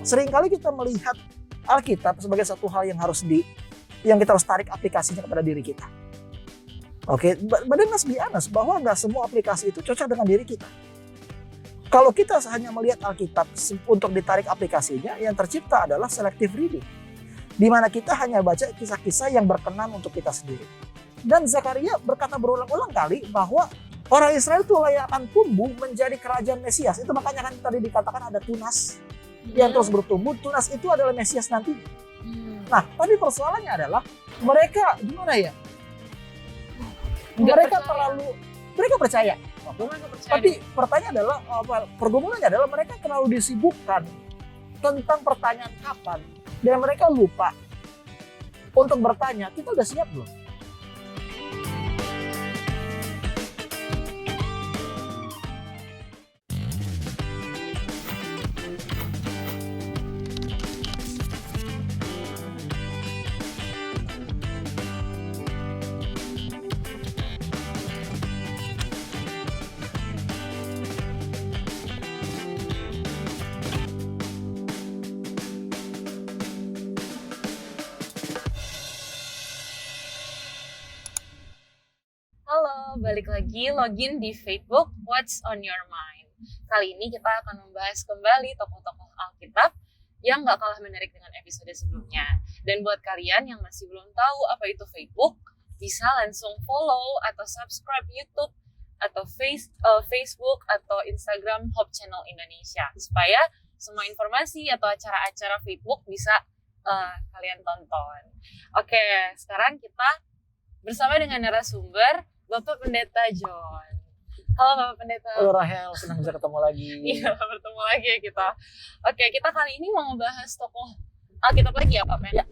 seringkali kita melihat Alkitab sebagai satu hal yang kita harus tarik aplikasinya kepada diri kita. Oke, but let's be honest bahwa nggak semua aplikasi itu cocok dengan diri kita. Kalau kita hanya melihat Alkitab untuk ditarik aplikasinya, yang tercipta adalah selective reading, di mana kita hanya baca kisah-kisah yang berkenan untuk kita sendiri. Dan Zakaria berkata berulang-ulang kali bahwa orang Israel itu layak akan tumbuh menjadi kerajaan Mesias. Itu makanya kan tadi dikatakan ada tunas yang terus bertumbuh. Tunas itu adalah Mesias nanti. Nah, tapi persoalannya adalah mereka gimana ya? Mereka percaya. Tapi pertanyaan adalah pergumulannya adalah mereka terlalu disibukkan tentang pertanyaan kapan, dan mereka lupa untuk bertanya, kita udah siap belum? Halo, balik lagi login di Facebook What's on Your Mind. Kali ini kita akan membahas kembali tokoh-tokoh Alkitab yang gak kalah menarik dengan episode sebelumnya. Dan buat kalian yang masih belum tahu apa itu Facebook, bisa langsung follow atau subscribe YouTube atau Facebook atau Instagram Hope Channel Indonesia, supaya semua informasi atau acara-acara Facebook bisa kalian tonton. Oke, sekarang kita bersama dengan narasumber Bapak Pendeta John. Halo Bapak Pendeta. Halo Rahel, senang bisa ketemu lagi. Iya, bertemu lagi ya kita. Oke, kita kali ini mau ngebahas tokoh Alkitab lagi ya Pak Men? Ya.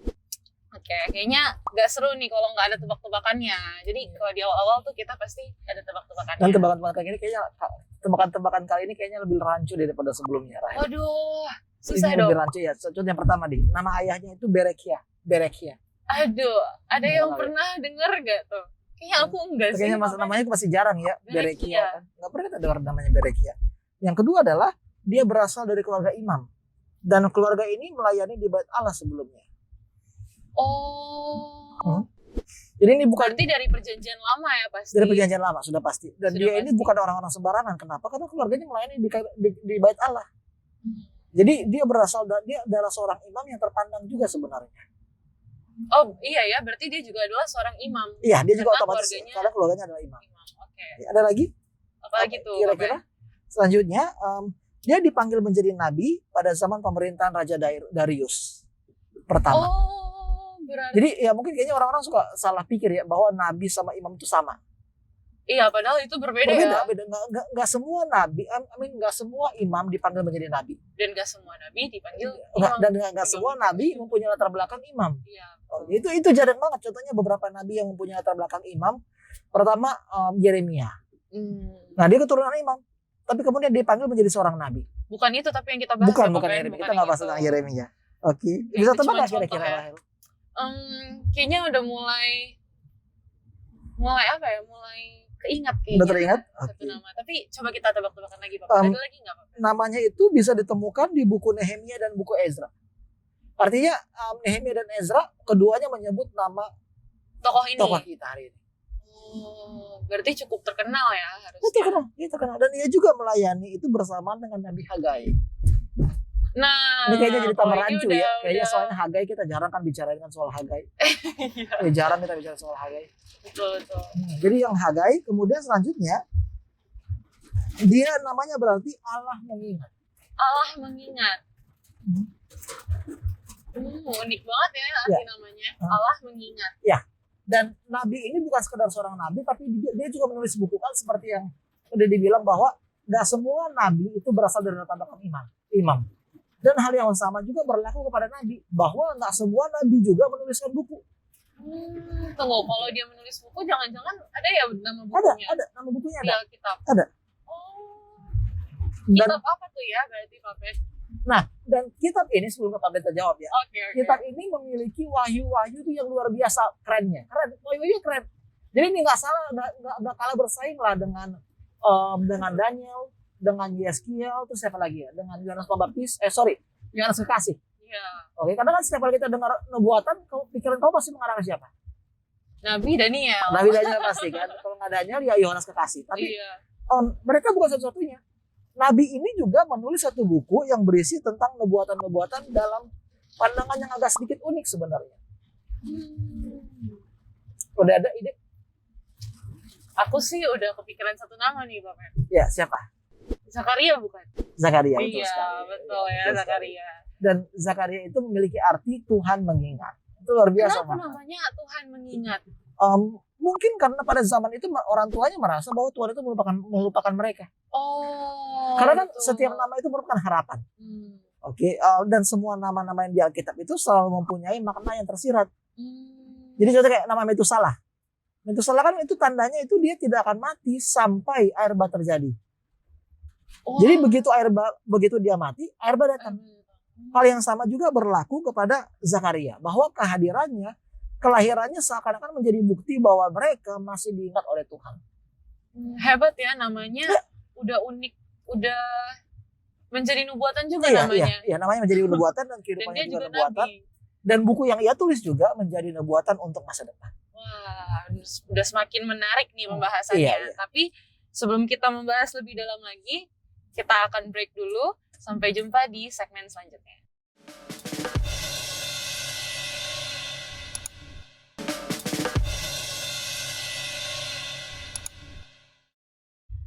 Oke, kayaknya gak seru nih kalau nggak ada tebak-tebakannya. Jadi kalau di awal-awal tuh kita pasti ada tebak-tebakannya. Dan tebakan kali ini kayaknya lebih rancu daripada sebelumnya, Rahel. Waduh, susah ini dong. lebih rancu ya. Contoh yang pertama nih, nama ayahnya itu Berekia. Aduh, ada yang pernah denger gak tuh? Kayaknya aku enggak sih. Kayaknya namanya masih jarang ya, Berekia. Kan? Nggak pernah kita dengar namanya Berekia. Yang kedua adalah dia berasal dari keluarga imam, dan keluarga ini melayani di Bait Allah sebelumnya. Oh. Jadi ini bukan berarti dari perjanjian lama ya pasti. Dari perjanjian lama sudah pasti. Dan Sudah dia pasti. ini bukan orang-orang sembarangan. Kenapa? Karena keluarganya melayani di Bait Allah. Jadi dia adalah seorang imam yang terpandang juga sebenarnya. Oh iya ya, berarti dia juga adalah seorang imam. Iya, dia juga Karena otomatis karena keluarganya adalah imam. Oke. Ada lagi? Apalagi tuh? Kira-kira? Selanjutnya, dia dipanggil menjadi nabi pada zaman pemerintahan Raja Darius pertama. Oh, berarti. Jadi ya mungkin kayaknya orang-orang suka salah pikir ya bahwa nabi sama imam itu sama. Iya, padahal itu berbeda ya. Beda. Nggak semua nabi, nggak semua imam dipanggil menjadi nabi. Dan nggak semua nabi dipanggil imam. Dan nggak Imam. semua nabi mempunyai latar belakang imam. Iya. Itu jarang banget. Contohnya beberapa nabi yang mempunyai latar belakang imam. Pertama Yeremia. Nah, dia keturunan imam, tapi kemudian dipanggil menjadi seorang nabi. Bukan itu tapi yang kita bahas. Bukan Yeremia. Kita nggak bahas tentang Yeremia. Oke. Bisa tebak nggak kira-kira? Ya? Kayaknya udah mulai apa ya? Mulai keingat kayaknya. Udah teringat? Satu nama. Tapi coba kita tebak-tebakan lagi Pak. Ada lagi nggak Pak? Namanya itu bisa ditemukan di buku Nehemia dan buku Ezra. Artinya Nehemia dan Ezra keduanya menyebut nama tokoh kita hari ini. Oh, berarti cukup terkenal ya harusnya. Dia terkenal. Dan dia juga melayani itu bersamaan dengan Nabi Hagai. Nah, ini kayaknya jadi tambah rancu ya. Kayaknya soalnya Hagai kita jarang kan bicara dengan soal Hagai. Jarang kita bicara soal Hagai. Betul. Jadi yang Hagai, kemudian selanjutnya dia namanya berarti Allah mengingat. Allah mengingat. Unik banget ya arti namanya. Allah mengingat. Ya. Dan nabi ini bukan sekedar seorang nabi, tapi dia juga menulis buku kan seperti yang sudah dibilang bahwa nggak semua nabi itu berasal dari latar belakang imam. Dan hal yang sama juga berlaku kepada nabi, bahwa nggak semua nabi juga menuliskan buku. Tunggu, kalau dia menulis buku, jangan-jangan ada ya nama bukunya? Ada nama bukunya ada. Kitab. Ada. Oh, kitab apa tuh ya berarti Pak Pet? Nah, dan kitab ini sebelum Pak Pet jawab ya. Okay. Kitab ini memiliki wahyu-wahyu itu yang luar biasa keren. Wahyu-wahyu keren. Jadi ini nggak salah, nggak kalah bersaing lah dengan Daniel, dengan Yeskiel, terus siapa lagi ya? Dengan Yohanes Pembaptis. Yohanes Kekasih. Iya. Oke, karena kan setiap kali kita dengar nubuatan, pikiran kamu pasti mengarah ke siapa? Nabi Daniel. Nabi Daniel pasti kan. Kalau nggak Daniel ya Yohanes Kekasih. Tapi Iya. mereka bukan satu-satunya. Nabi ini juga menulis satu buku yang berisi tentang nubuatan-nubuatan dalam pandangan yang agak sedikit unik sebenarnya. Udah ada ide? Aku sih udah kepikiran satu nama nih, Pak Men. Ya, siapa? Zakaria bukan? Zakaria. Betul Iya, sekali. betul ya, Betul sekali. Zakaria. Dan Zakaria itu memiliki arti Tuhan mengingat. Itu luar biasa. Kenapa Mak. namanya Tuhan mengingat? Mungkin karena pada zaman itu orang tuanya merasa bahwa Tuhan itu melupakan mereka. Oh. Karena kan betul. setiap nama itu merupakan harapan. Hmm. Oke, dan semua nama-nama yang di Alkitab itu selalu mempunyai makna yang tersirat. Hmm. Jadi contoh kayak nama Metusalah. Metusalah kan itu tandanya itu dia tidak akan mati sampai air bah terjadi. Oh. Jadi begitu dia mati, air bah datang. Hal yang sama juga berlaku kepada Zakaria, bahwa kehadirannya, kelahirannya seakan-akan menjadi bukti bahwa mereka masih diingat oleh Tuhan. Hebat ya, namanya udah unik, udah menjadi nubuatan juga namanya. Iya, namanya menjadi nubuatan dan Dan kehidupannya dia juga juga nubuatan. nabi. Dan buku yang ia tulis juga menjadi nubuatan untuk masa depan. Wah, udah semakin menarik nih pembahasannya. Iya. Tapi sebelum kita membahas lebih dalam lagi, kita akan break dulu. Sampai jumpa di segmen selanjutnya.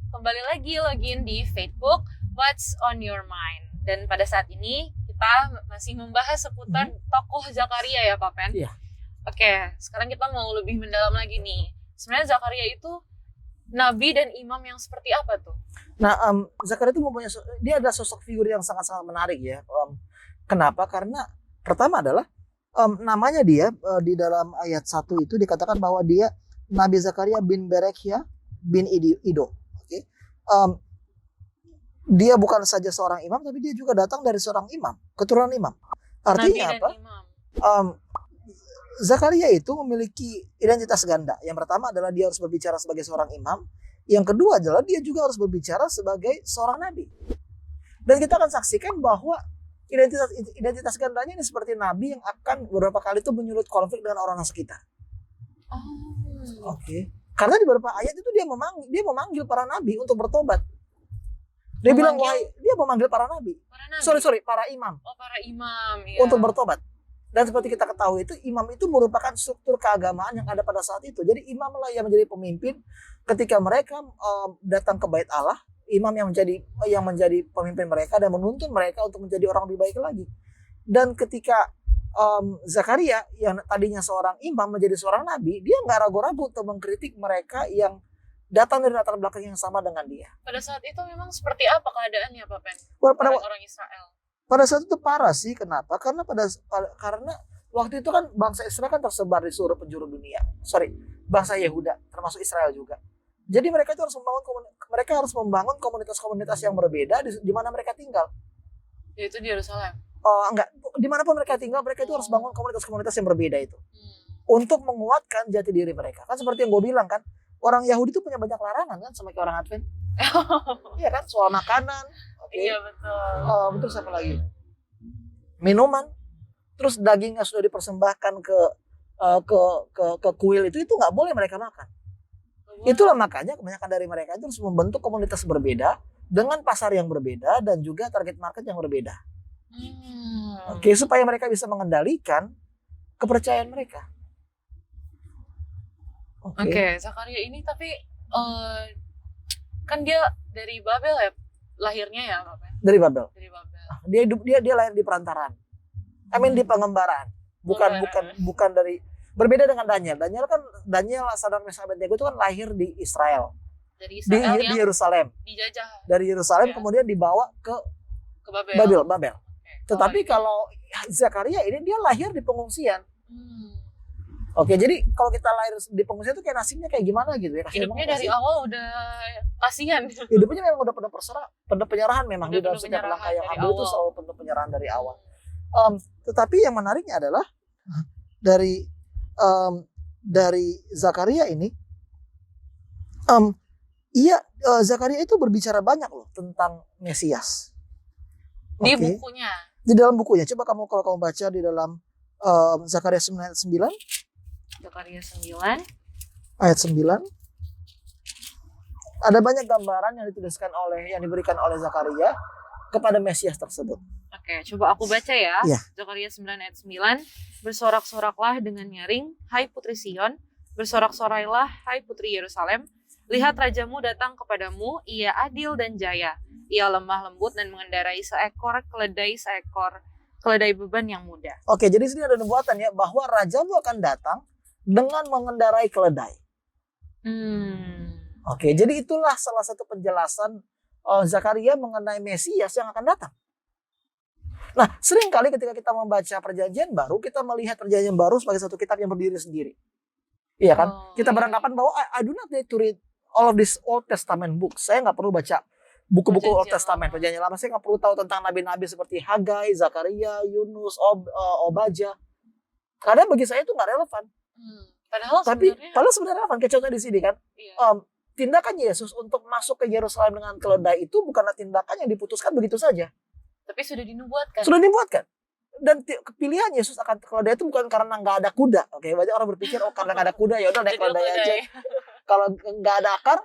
Kembali lagi login di Facebook What's on Your Mind. Dan pada saat ini kita masih membahas seputar tokoh Zakaria ya Pak Pen? Iya. Oke, sekarang kita mau lebih mendalam lagi nih. Sebenarnya Zakaria itu nabi dan imam yang seperti apa tuh? Nah, Zakaria itu dia adalah sosok figur yang sangat-sangat menarik ya. Kenapa? Karena pertama adalah namanya dia di dalam ayat 1 itu dikatakan bahwa dia Nabi Zakaria bin Berekhya bin Ido. Oke. Dia bukan saja seorang imam, tapi dia juga datang dari seorang imam, keturunan imam. Artinya Nabi apa? dan imam. Zakaria itu memiliki identitas ganda. Yang pertama adalah dia harus berbicara sebagai seorang imam. Yang kedua adalah dia juga harus berbicara sebagai seorang nabi. Dan kita akan saksikan bahwa identitas gandanya ini seperti nabi yang akan beberapa kali itu menyulut konflik dengan orang sekitar. Oh. Oke. Karena di beberapa ayat itu dia memanggil para nabi untuk bertobat. Dia bilang dia memanggil para nabi. Para nabi. Sorry, para imam. Oh, para imam. Ya. Untuk bertobat. Dan seperti kita ketahui itu imam itu merupakan struktur keagamaan yang ada pada saat itu. Jadi imam lah yang menjadi pemimpin ketika mereka datang ke Bait Allah. Imam yang menjadi pemimpin mereka dan menuntun mereka untuk menjadi orang lebih baik lagi. Dan ketika Zakaria yang tadinya seorang imam menjadi seorang nabi, dia nggak ragu-ragu untuk mengkritik mereka yang datang dari latar belakang yang sama dengan dia. Pada saat itu memang seperti apa keadaannya Pak Pen? Pada orang Israel. Pada saat itu parah sih. Kenapa? Karena karena waktu itu kan bangsa Israel kan tersebar di seluruh penjuru dunia. Bangsa Yehuda termasuk Israel juga. Jadi mereka itu harus membangun komunitas-komunitas yang berbeda di mana mereka tinggal. Yaitu di Yerusalem. Enggak, dimanapun mereka tinggal, mereka itu harus bangun komunitas-komunitas yang berbeda itu untuk menguatkan jati diri mereka. Kan seperti yang gue bilang kan, orang Yahudi itu punya banyak larangan kan sama kayak orang Advent. Iya kan, soal makanan. Okay. Iya betul. Terus apa lagi? Minuman. Terus dagingnya sudah dipersembahkan ke kuil itu nggak boleh mereka makan. Itulah makanya kebanyakan dari mereka itu harus membentuk komunitas berbeda dengan pasar yang berbeda dan juga target market yang berbeda. Oke, supaya mereka bisa mengendalikan kepercayaan mereka. Oke, Zakaria ini tapi kan dia dari Babel ya lahirnya ya, Pak? Dari Babel. Dari Babel. Dia lahir di perantaraan. Di pengembaraan. Bukan dari, berbeda dengan Daniel. Daniel Sadrak Mesak Abednego itu kan lahir di Israel. Dari Israel di Yerusalem. Dijajah. Dari Yerusalem kemudian dibawa ke Babel. Tetapi kalau Zakaria ini dia lahir di pengungsian. Oke, jadi kalau kita lahir di pengungsian itu kayak nasibnya kayak gimana gitu ya? Hidupnya dari awal udah kasihan. Hidupnya memang udah penuh penyerahan memang. Di dalam setiap langkah yang ambil itu selalu penuh penyerahan dari awal. Tetapi yang menariknya adalah dari Zakaria ini, Zakaria itu berbicara banyak loh tentang Mesias. Di bukunya. Di dalam bukunya, coba kalau kamu baca di dalam Zakaria 9 ayat 9. Zakaria 9. Ayat 9. Ada banyak gambaran yang diberikan oleh Zakaria kepada Mesias tersebut. Oke, coba aku baca ya. Iya. Zakaria 9 ayat 9. Bersorak-soraklah dengan nyaring, hai putri Sion. Bersorak-sorailah, hai putri Yerusalem. Lihat rajamu datang kepadamu, ia adil dan jaya. Ia lemah lembut dan mengendarai keledai beban yang muda. Oke, jadi sini ada nubuatan ya, bahwa rajamu akan datang dengan mengendarai keledai. Oke, jadi itulah salah satu penjelasan Zakaria mengenai Mesias yang akan datang. Nah, seringkali ketika kita membaca Perjanjian Baru, kita melihat Perjanjian Baru sebagai satu kitab yang berdiri sendiri. Iya kan? Kita beranggapan bahwa I do not need to read all of these Old Testament books. Saya nggak perlu baca buku-buku Old Testament, Perjanjian Lama. Saya nggak perlu tahu tentang nabi-nabi seperti Hagai, Zakaria, Yunus, Obadja. Karena bagi saya itu nggak relevan. Padahal sebenarnya relevan. Kayak contohnya di sini kan. Iya. Tindakan Yesus untuk masuk ke Yerusalem dengan keledai itu bukanlah tindakan yang diputuskan begitu saja. Tapi sudah dinubuatkan. Dan pilihan Yesus akan keledai itu bukan karena nggak ada kuda. Oke, banyak orang berpikir karena nggak ada kuda ya udah naik keledai aja. Kalau nggak ada akar,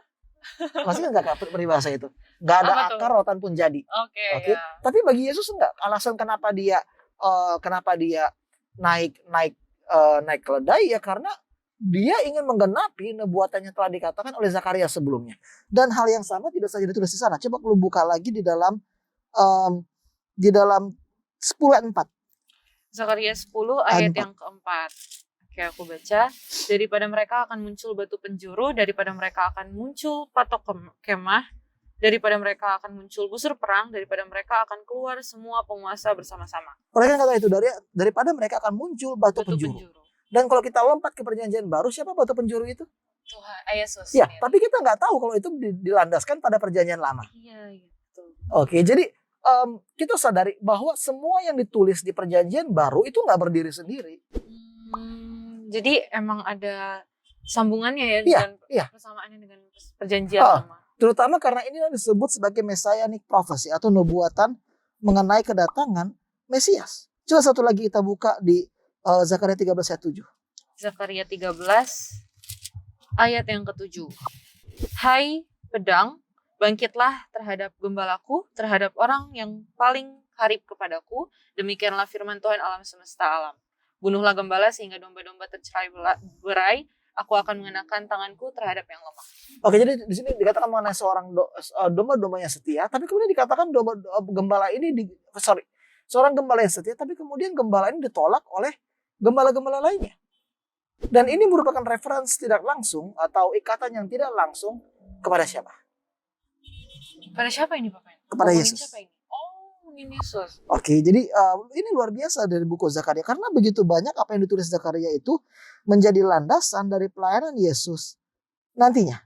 pasti nggak peribahasa itu. Nggak ada akar, rotan pun jadi. Oke. Ya. Tapi bagi Yesus enggak. Alasan kenapa dia naik keledai ya karena dia ingin menggenapi nubuatan yang telah dikatakan oleh Zakaria sebelumnya. Dan hal yang sama tidak saja ditulis di sana. Coba kalau buka lagi di dalam 10 ayat 4. Zakaria 10 ayat yang keempat. Oke, aku baca. Daripada mereka akan muncul batu penjuru, daripada mereka akan muncul patok kemah, daripada mereka akan muncul busur perang, daripada mereka akan keluar semua penguasa bersama-sama. Mereka kata itu daripada mereka akan muncul batu penjuru. Dan kalau kita lompat ke Perjanjian Baru, siapa batu penjuru itu? Tuhan, Yesus. Ya, tapi kita nggak tahu kalau itu dilandaskan pada Perjanjian Lama. Iya, betul. Oke, jadi kita sadari bahwa semua yang ditulis di Perjanjian Baru itu nggak berdiri sendiri. Jadi emang ada sambungannya ya dengan persamaannya dengan Perjanjian Lama. Terutama karena ini disebut sebagai Messianic prophecy atau nubuatan mengenai kedatangan Mesias. Coba satu lagi kita buka di Zakaria 13 ayat 7. Zakaria 13 ayat yang ke-7. Hai pedang, bangkitlah terhadap gembalaku, terhadap orang yang paling karib kepadaku. Demikianlah firman Tuhan alam semesta alam. Bunuhlah gembala sehingga domba-domba tercerai berai. Aku akan mengenakan tanganku terhadap yang lemah. Oke, jadi di sini dikatakan mengenai seorang domba-dombanya setia, tapi kemudian dikatakan seorang gembala yang setia, tapi kemudian gembala ini ditolak oleh gembala-gembala lainnya. Dan ini merupakan referensi tidak langsung atau ikatan yang tidak langsung kepada siapa? Pada siapa ini Bapak? Kepada Yesus. Siapa ini? Oh, ini Yesus. Oke, jadi ini luar biasa dari buku Zakaria karena begitu banyak apa yang ditulis Zakaria itu menjadi landasan dari pelayanan Yesus nantinya.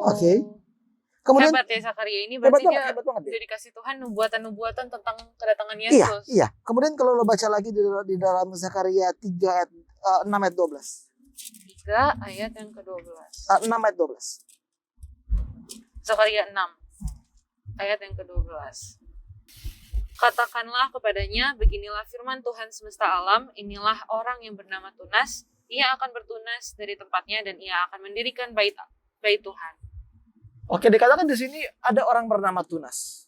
Oke. Kemudian hebat ya Zakaria ini berarti hebat banget, dia dikasih Tuhan nubuatan-nubuatan tentang kedatangan Yesus. Iya. Kemudian kalau lo baca lagi di dalam Zakaria 3 ayat 6 ayat 12. 3 ayat yang ke-12. 6 ayat 12. Zakaria 6 ayat yang ke-12. Katakanlah kepadanya, beginilah firman Tuhan semesta alam, inilah orang yang bernama Tunas, ia akan bertunas dari tempatnya dan ia akan mendirikan bait Tuhan. Oke, dikatakan di sini ada orang bernama Tunas.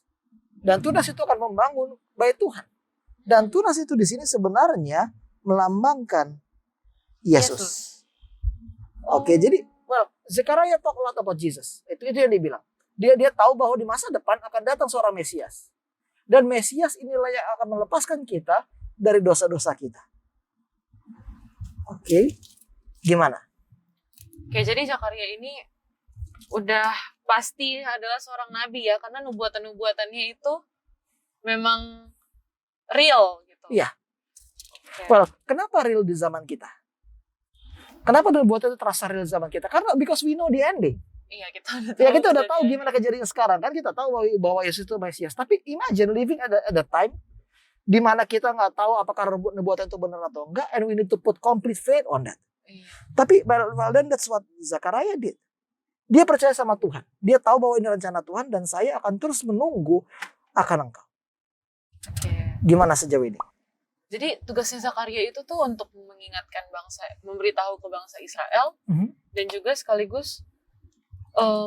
Dan Tunas itu akan membangun bait Tuhan. Dan Tunas itu di sini sebenarnya melambangkan Yesus. Oke, jadi Zakaria talk a lot about Jesus. Itu yang dia bilang. Dia tahu bahwa di masa depan akan datang seorang Mesias. Dan Mesias inilah yang akan melepaskan kita dari dosa-dosa kita. Oke, gimana? Oke, jadi Zakaria ini udah pasti adalah seorang nabi ya, karena nubuatan-nubuatannya itu memang real gitu. Iya. Well, kenapa real di zaman kita? Kenapa nubuatan itu terasa real di zaman kita? Karena because we know the ending. Iya, kita udah tahu gimana kejadian sekarang kan, kita tahu bahwa Yesus itu Mesias. Tapi imagine living at the time di mana kita nggak tahu apakah nubuatan itu benar atau enggak, and we need to put complete faith on that. Iya. Tapi well then that's what Zakaria did. Dia percaya sama Tuhan. Dia tahu bahwa ini rencana Tuhan dan saya akan terus menunggu akan Engkau. Oke. Gimana sejauh ini? Jadi tugasnya Zakaria itu tuh untuk mengingatkan bangsa, memberitahu ke bangsa Israel, dan juga sekaligus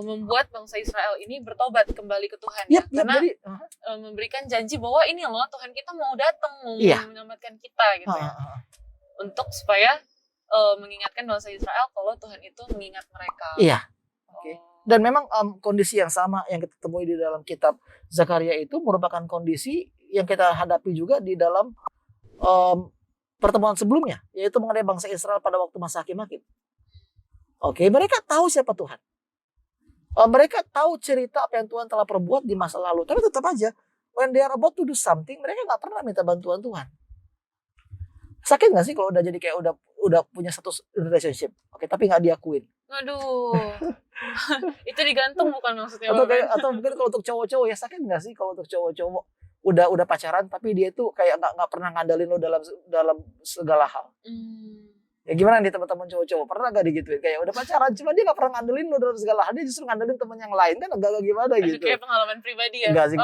membuat bangsa Israel ini bertobat kembali ke Tuhan ya. Karena jadi, memberikan janji bahwa ini loh Tuhan kita mau datang, mau menyelamatkan kita gitu ya. Untuk supaya mengingatkan bangsa Israel kalau Tuhan itu mengingat mereka. Iya. Oke. Dan memang kondisi yang sama yang kita temui di dalam kitab Zakaria itu merupakan kondisi yang kita hadapi juga di dalam pertemuan sebelumnya, yaitu mengenai bangsa Israel pada waktu masa hakim-hakim. Oke, mereka tahu siapa Tuhan. Mereka tahu cerita apa yang Tuhan telah perbuat di masa lalu, tapi tetap aja when they are about to do something, mereka nggak pernah minta bantuan Tuhan. Sakit nggak sih kalau udah jadi kayak udah punya satu relationship, oke, tapi nggak diakuin? Aduh, itu digantung bukan maksudnya? Atau mungkin kalau untuk cowok-cowok ya sakit nggak sih kalau untuk cowok-cowok udah pacaran tapi dia tuh kayak nggak pernah ngandelin lo dalam segala hal. Ya gimana nih teman-teman cowok-cowok, pernah gak digituin kayak udah pacaran cuma dia nggak pernah ngandelin lo dalam segala hal, dia justru ngandelin teman yang lain, kan agak gimana gitu. Kayak pengalaman pribadi ya? Enggak sih,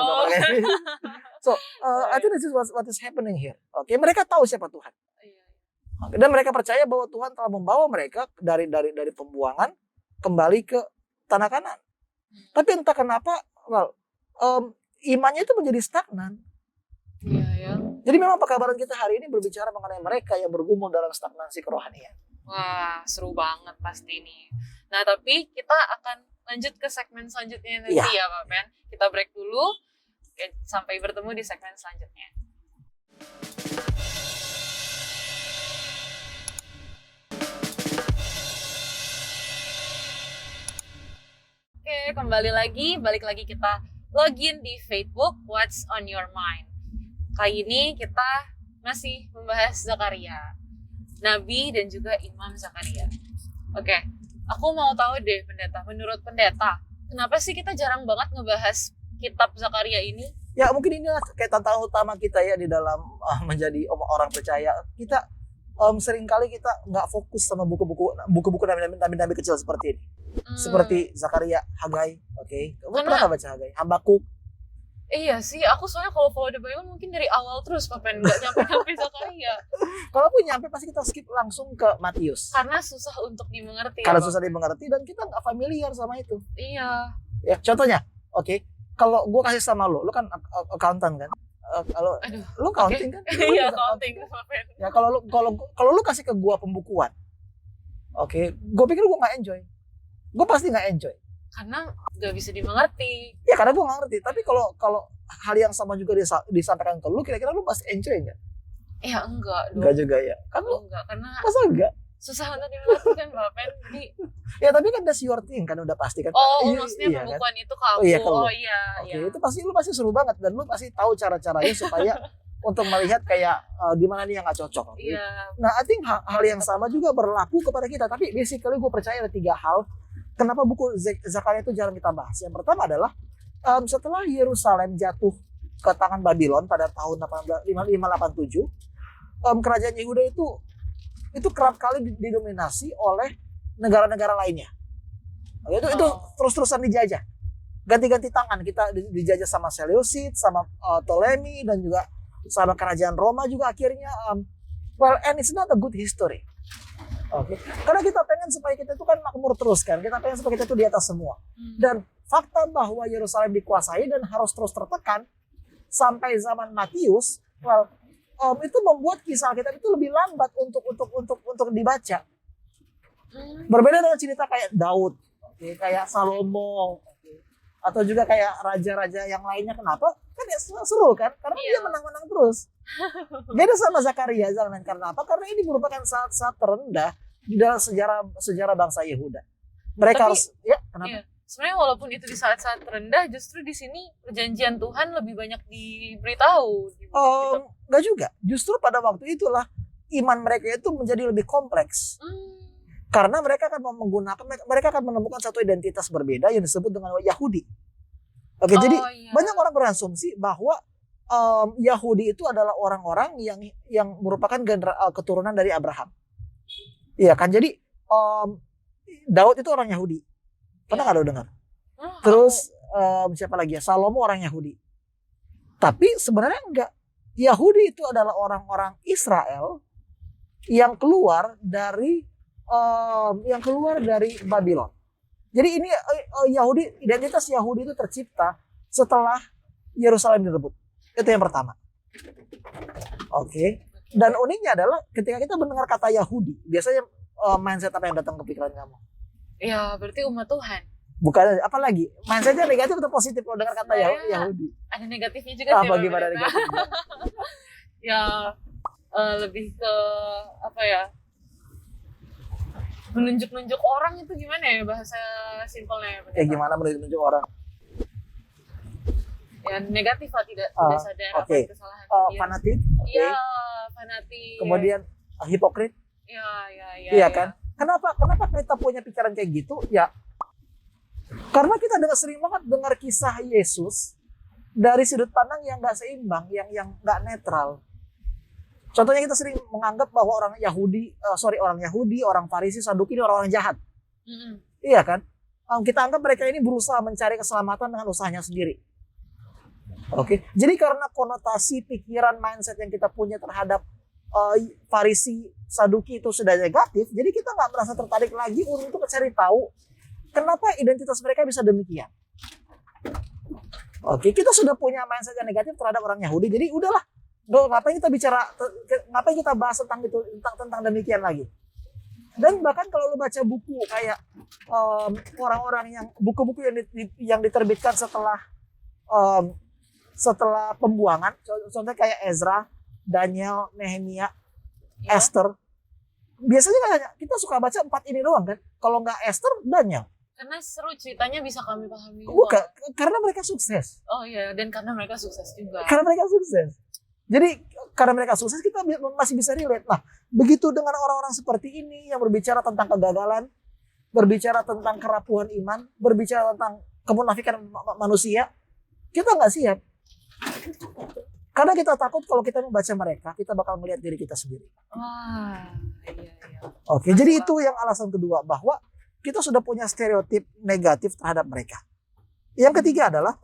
so I think this is what is happening here. Oke, mereka tahu siapa Tuhan. Dan mereka percaya bahwa Tuhan telah membawa mereka dari pembuangan kembali ke tanah Kanaan. Tapi entah kenapa, imannya itu menjadi stagnan. Iya ya. Jadi memang pekabaran kita hari ini berbicara mengenai mereka yang bergumul dalam stagnansi kerohanian. Wah, seru banget pasti ini. Nah, tapi kita akan lanjut ke segmen selanjutnya nanti ya Pak Ben. Kita break dulu. Oke, sampai bertemu di segmen selanjutnya. Oke, balik lagi kita login di Facebook What's on Your Mind. Kali ini kita masih membahas Zakaria, Nabi dan juga Imam Zakaria. Oke, aku mau tahu deh pendeta, menurut pendeta, kenapa sih kita jarang banget ngebahas kitab Zakaria ini? Ya mungkin inilah kayak tantangan utama kita ya di dalam menjadi orang percaya. Kita seringkali kita nggak fokus sama buku-buku nabi-nabi kecil seperti ini. Seperti Zakaria, Hagai, oke. Kamu pernah nggak baca Hagai? Habakuk? Iya sih, aku soalnya kalau follow the Bible mungkin dari awal terus, Papen, nggak nyampe Zakaria. Kalaupun nyampe pasti kita skip langsung ke Matius. Karena susah untuk dimengerti. Karena susah dimengerti dan kita nggak familiar sama itu. Iya. Ya, contohnya, oke. Kalau gue kasih sama lo kan accountant kan? Kalau lo accounting kan? Iya, accounting, Papen. Ya kalau lo kasih ke gue pembukuan, oke, gue pikir gue nggak enjoy. Gue pasti nggak enjoy. Karena nggak bisa dimengerti. Ya karena gue nggak ngerti. Tapi kalau hal yang sama juga disampaikan ke lu, kira-kira lu pasti enjoy nggak? Ya enggak dong. Enggak juga ya. Kan lu enggak, karena masa enggak? susah untuk dimengerti kan Bapen. Jadi ya tapi kan that's your thing kan, udah pasti kan. Maksudnya pembukuan kan? Itu kamu. Iya. Oke, itu pasti lu pasti seru banget dan lu pasti tahu cara-caranya supaya untuk melihat kayak di mana nih yang nggak cocok. Iya. Nah, I think hal yang sama juga berlaku kepada kita. Tapi basically gue percaya ada 3 hal kenapa buku Zakaria itu jarang kita bahas. Yang pertama adalah setelah Yerusalem jatuh ke tangan Babylon pada tahun 587, kerajaan Yehuda itu kerap kali didominasi oleh negara-negara lainnya. Itu terus-terusan dijajah. Ganti-ganti tangan, kita dijajah sama Seleucid, sama Ptolemy, dan juga sama kerajaan Roma juga akhirnya. And it's not a good history. Oke. Karena kita pengen supaya kita itu kan makmur terus kan. Kita pengen supaya kita itu di atas semua. Dan fakta bahwa Yerusalem dikuasai dan harus terus tertekan sampai zaman Matius, itu membuat kisah kita itu lebih lambat untuk dibaca. Berbeda dengan cerita kayak Daud, kayak Salomo, atau juga kayak raja-raja yang lainnya. Kenapa? Kan ya seru kan? Karena dia menang-menang terus. Beda sama Zakaria, karena apa? Karena ini merupakan saat-saat terendah di dalam sejarah bangsa Yehuda. Mereka harus, kenapa? Iya. Sebenarnya walaupun itu di saat-saat terendah, justru di sini perjanjian Tuhan lebih banyak diberitahu. Enggak juga. Justru pada waktu itulah iman mereka itu menjadi lebih kompleks. Karena mereka akan menemukan satu identitas berbeda yang disebut dengan Yahudi. Oke, jadi banyak orang berasumsi bahwa Yahudi itu adalah orang-orang yang merupakan keturunan dari Abraham. Iya kan, jadi Daud itu orang Yahudi. Pernah nggak lo dengar? Terus siapa lagi ya? Salomo orang Yahudi. Tapi sebenarnya enggak. Yahudi itu adalah orang-orang Israel yang keluar dari Babylon. Jadi ini Yahudi, identitas Yahudi itu tercipta setelah Yerusalem direbut. Itu yang pertama. Oke. Dan uniknya adalah ketika kita mendengar kata Yahudi, biasanya mindset apa yang datang ke pikiran kamu? Ya, berarti umat Tuhan. Bukan, apalagi mindsetnya negatif atau positif kalau dengar kata Yahudi? Ada negatifnya juga sih. Bagaimana negatifnya? Ya, lebih ke apa ya? Menunjuk-nunjuk orang itu gimana ya bahasa simpelnya? Ya gimana menunjuk orang? Ya negatif lah, tidak sadar apa kesalahan dia. Fanatik? Iya, fanatik. Kemudian hipokrit? Iya Kan? Kenapa kita punya pikiran kayak gitu? Ya, karena kita sering banget dengar kisah Yesus dari sudut pandang yang nggak seimbang, yang nggak netral. Contohnya kita sering menganggap bahwa orang Yahudi, orang Farisi, Saduki ini orang-orang jahat. Iya kan? Kita anggap mereka ini berusaha mencari keselamatan dengan usahanya sendiri. Oke, jadi karena konotasi pikiran mindset yang kita punya terhadap Farisi, Saduki itu sudah negatif, jadi kita nggak merasa tertarik lagi untuk mencari tahu kenapa identitas mereka bisa demikian. Oke, kita sudah punya mindset yang negatif terhadap orang Yahudi, jadi udahlah. Ngapain kita bahas tentang itu, tentang demikian lagi. Dan bahkan kalau lu baca buku kayak orang-orang yang buku-buku yang diterbitkan setelah pembuangan, contohnya kayak Ezra, Daniel, Nehemia, Esther. Biasanya kan kita suka baca 4 ini doang kan. Kalau nggak Esther, Daniel. Karena seru, ceritanya bisa kami pahami. Bukan, karena mereka sukses. Oh iya, dan karena mereka sukses juga. Karena mereka sukses. Jadi karena mereka sukses kita masih bisa relate. Nah, begitu dengan orang-orang seperti ini yang berbicara tentang kegagalan, berbicara tentang kerapuhan iman, berbicara tentang kemunafikan manusia, kita nggak siap. Karena kita takut kalau kita membaca mereka, kita bakal melihat diri kita sendiri. Iya. Oke, jadi itu yang alasan kedua, bahwa kita sudah punya stereotip negatif terhadap mereka. Yang ketiga adalah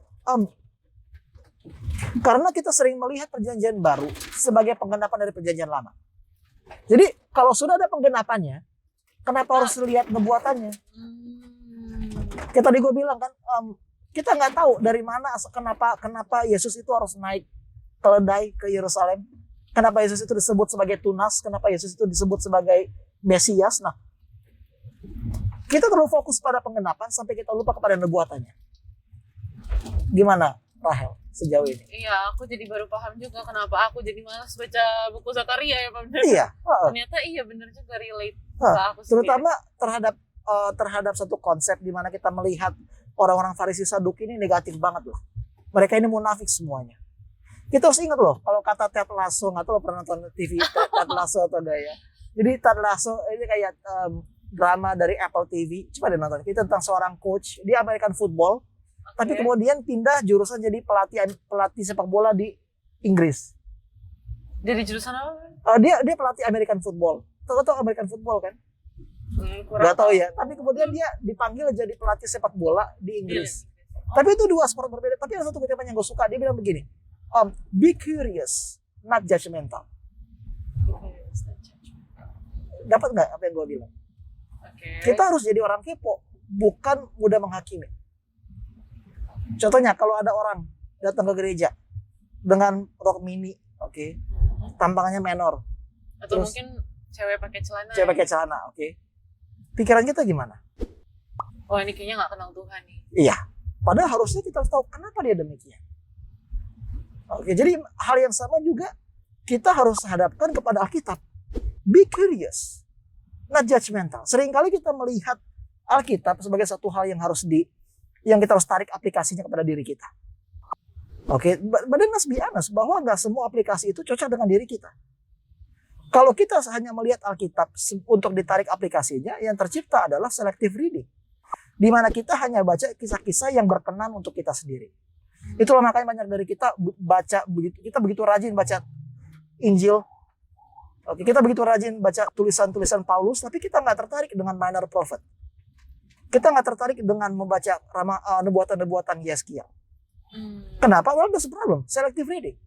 karena kita sering melihat perjanjian baru sebagai penggenapan dari perjanjian lama. Jadi kalau sudah ada penggenapannya, kenapa harus lihat nubuatannya? Kayak tadi gue bilang kan, kita nggak tahu dari mana kenapa Yesus itu harus naik keledai ke Yerusalem. Kenapa Yesus itu disebut sebagai tunas? Kenapa Yesus itu disebut sebagai Mesias? Nah, kita terlalu fokus pada penggenapan sampai kita lupa kepada nubuatannya. Gimana, Rahel, sejauh ini? Iya, aku jadi baru paham juga kenapa aku jadi malas baca buku Zakaria ya, Pak. Iya. Ternyata iya benar juga relate ke aku sendiri. Terutama terhadap satu konsep di mana kita melihat orang-orang Farisi Saduki ini negatif banget loh. Mereka ini munafik semuanya. Kita harus ingat loh, kalau kata Ted Lasso, nggak tahu lo pernah nonton TV Ted Lasso atau enggak ya. Jadi Ted Lasso ini kayak drama dari Apple TV. Coba deh nonton. Kita tentang seorang coach di American football, tapi kemudian pindah jurusan jadi pelatih sepak bola di Inggris. Dari jurusan apa? Dia pelatih American football. Tahu American football kan? Gak tahu ya. Tapi kemudian dia dipanggil jadi pelatih sepak bola di Inggris. Tapi itu dua sport berbeda. Tapi ada satu kutipan yang gue suka. Dia bilang begini. Be curious, not judgmental. Dapat nggak apa yang gue bilang? Kita harus jadi orang kepo, bukan mudah menghakimi. Contohnya kalau ada orang datang ke gereja dengan rok mini, tampangannya menor, atau terus, mungkin cewek pakai celana, pikiran kita gimana? Oh, ini kayaknya nggak kenal Tuhan nih. Iya, padahal harusnya kita harus tahu kenapa dia demikian. Jadi hal yang sama juga kita harus hadapkan kepada Alkitab. Be curious, not judgmental. Seringkali kita melihat Alkitab sebagai satu hal yang yang kita harus tarik aplikasinya kepada diri kita. But then let's be honest, bahwa nggak semua aplikasi itu cocok dengan diri kita. Kalau kita hanya melihat Alkitab untuk ditarik aplikasinya, yang tercipta adalah selective reading, di mana kita hanya baca kisah-kisah yang berkenan untuk kita sendiri. Itulah makanya banyak dari kita begitu rajin baca Injil. Kita begitu rajin baca tulisan-tulisan Paulus, tapi kita nggak tertarik dengan minor prophet. Kita nggak tertarik dengan membaca nubuatan-nubuatan Yeskia. Kenapa? Well, that's a problem. Selective reading.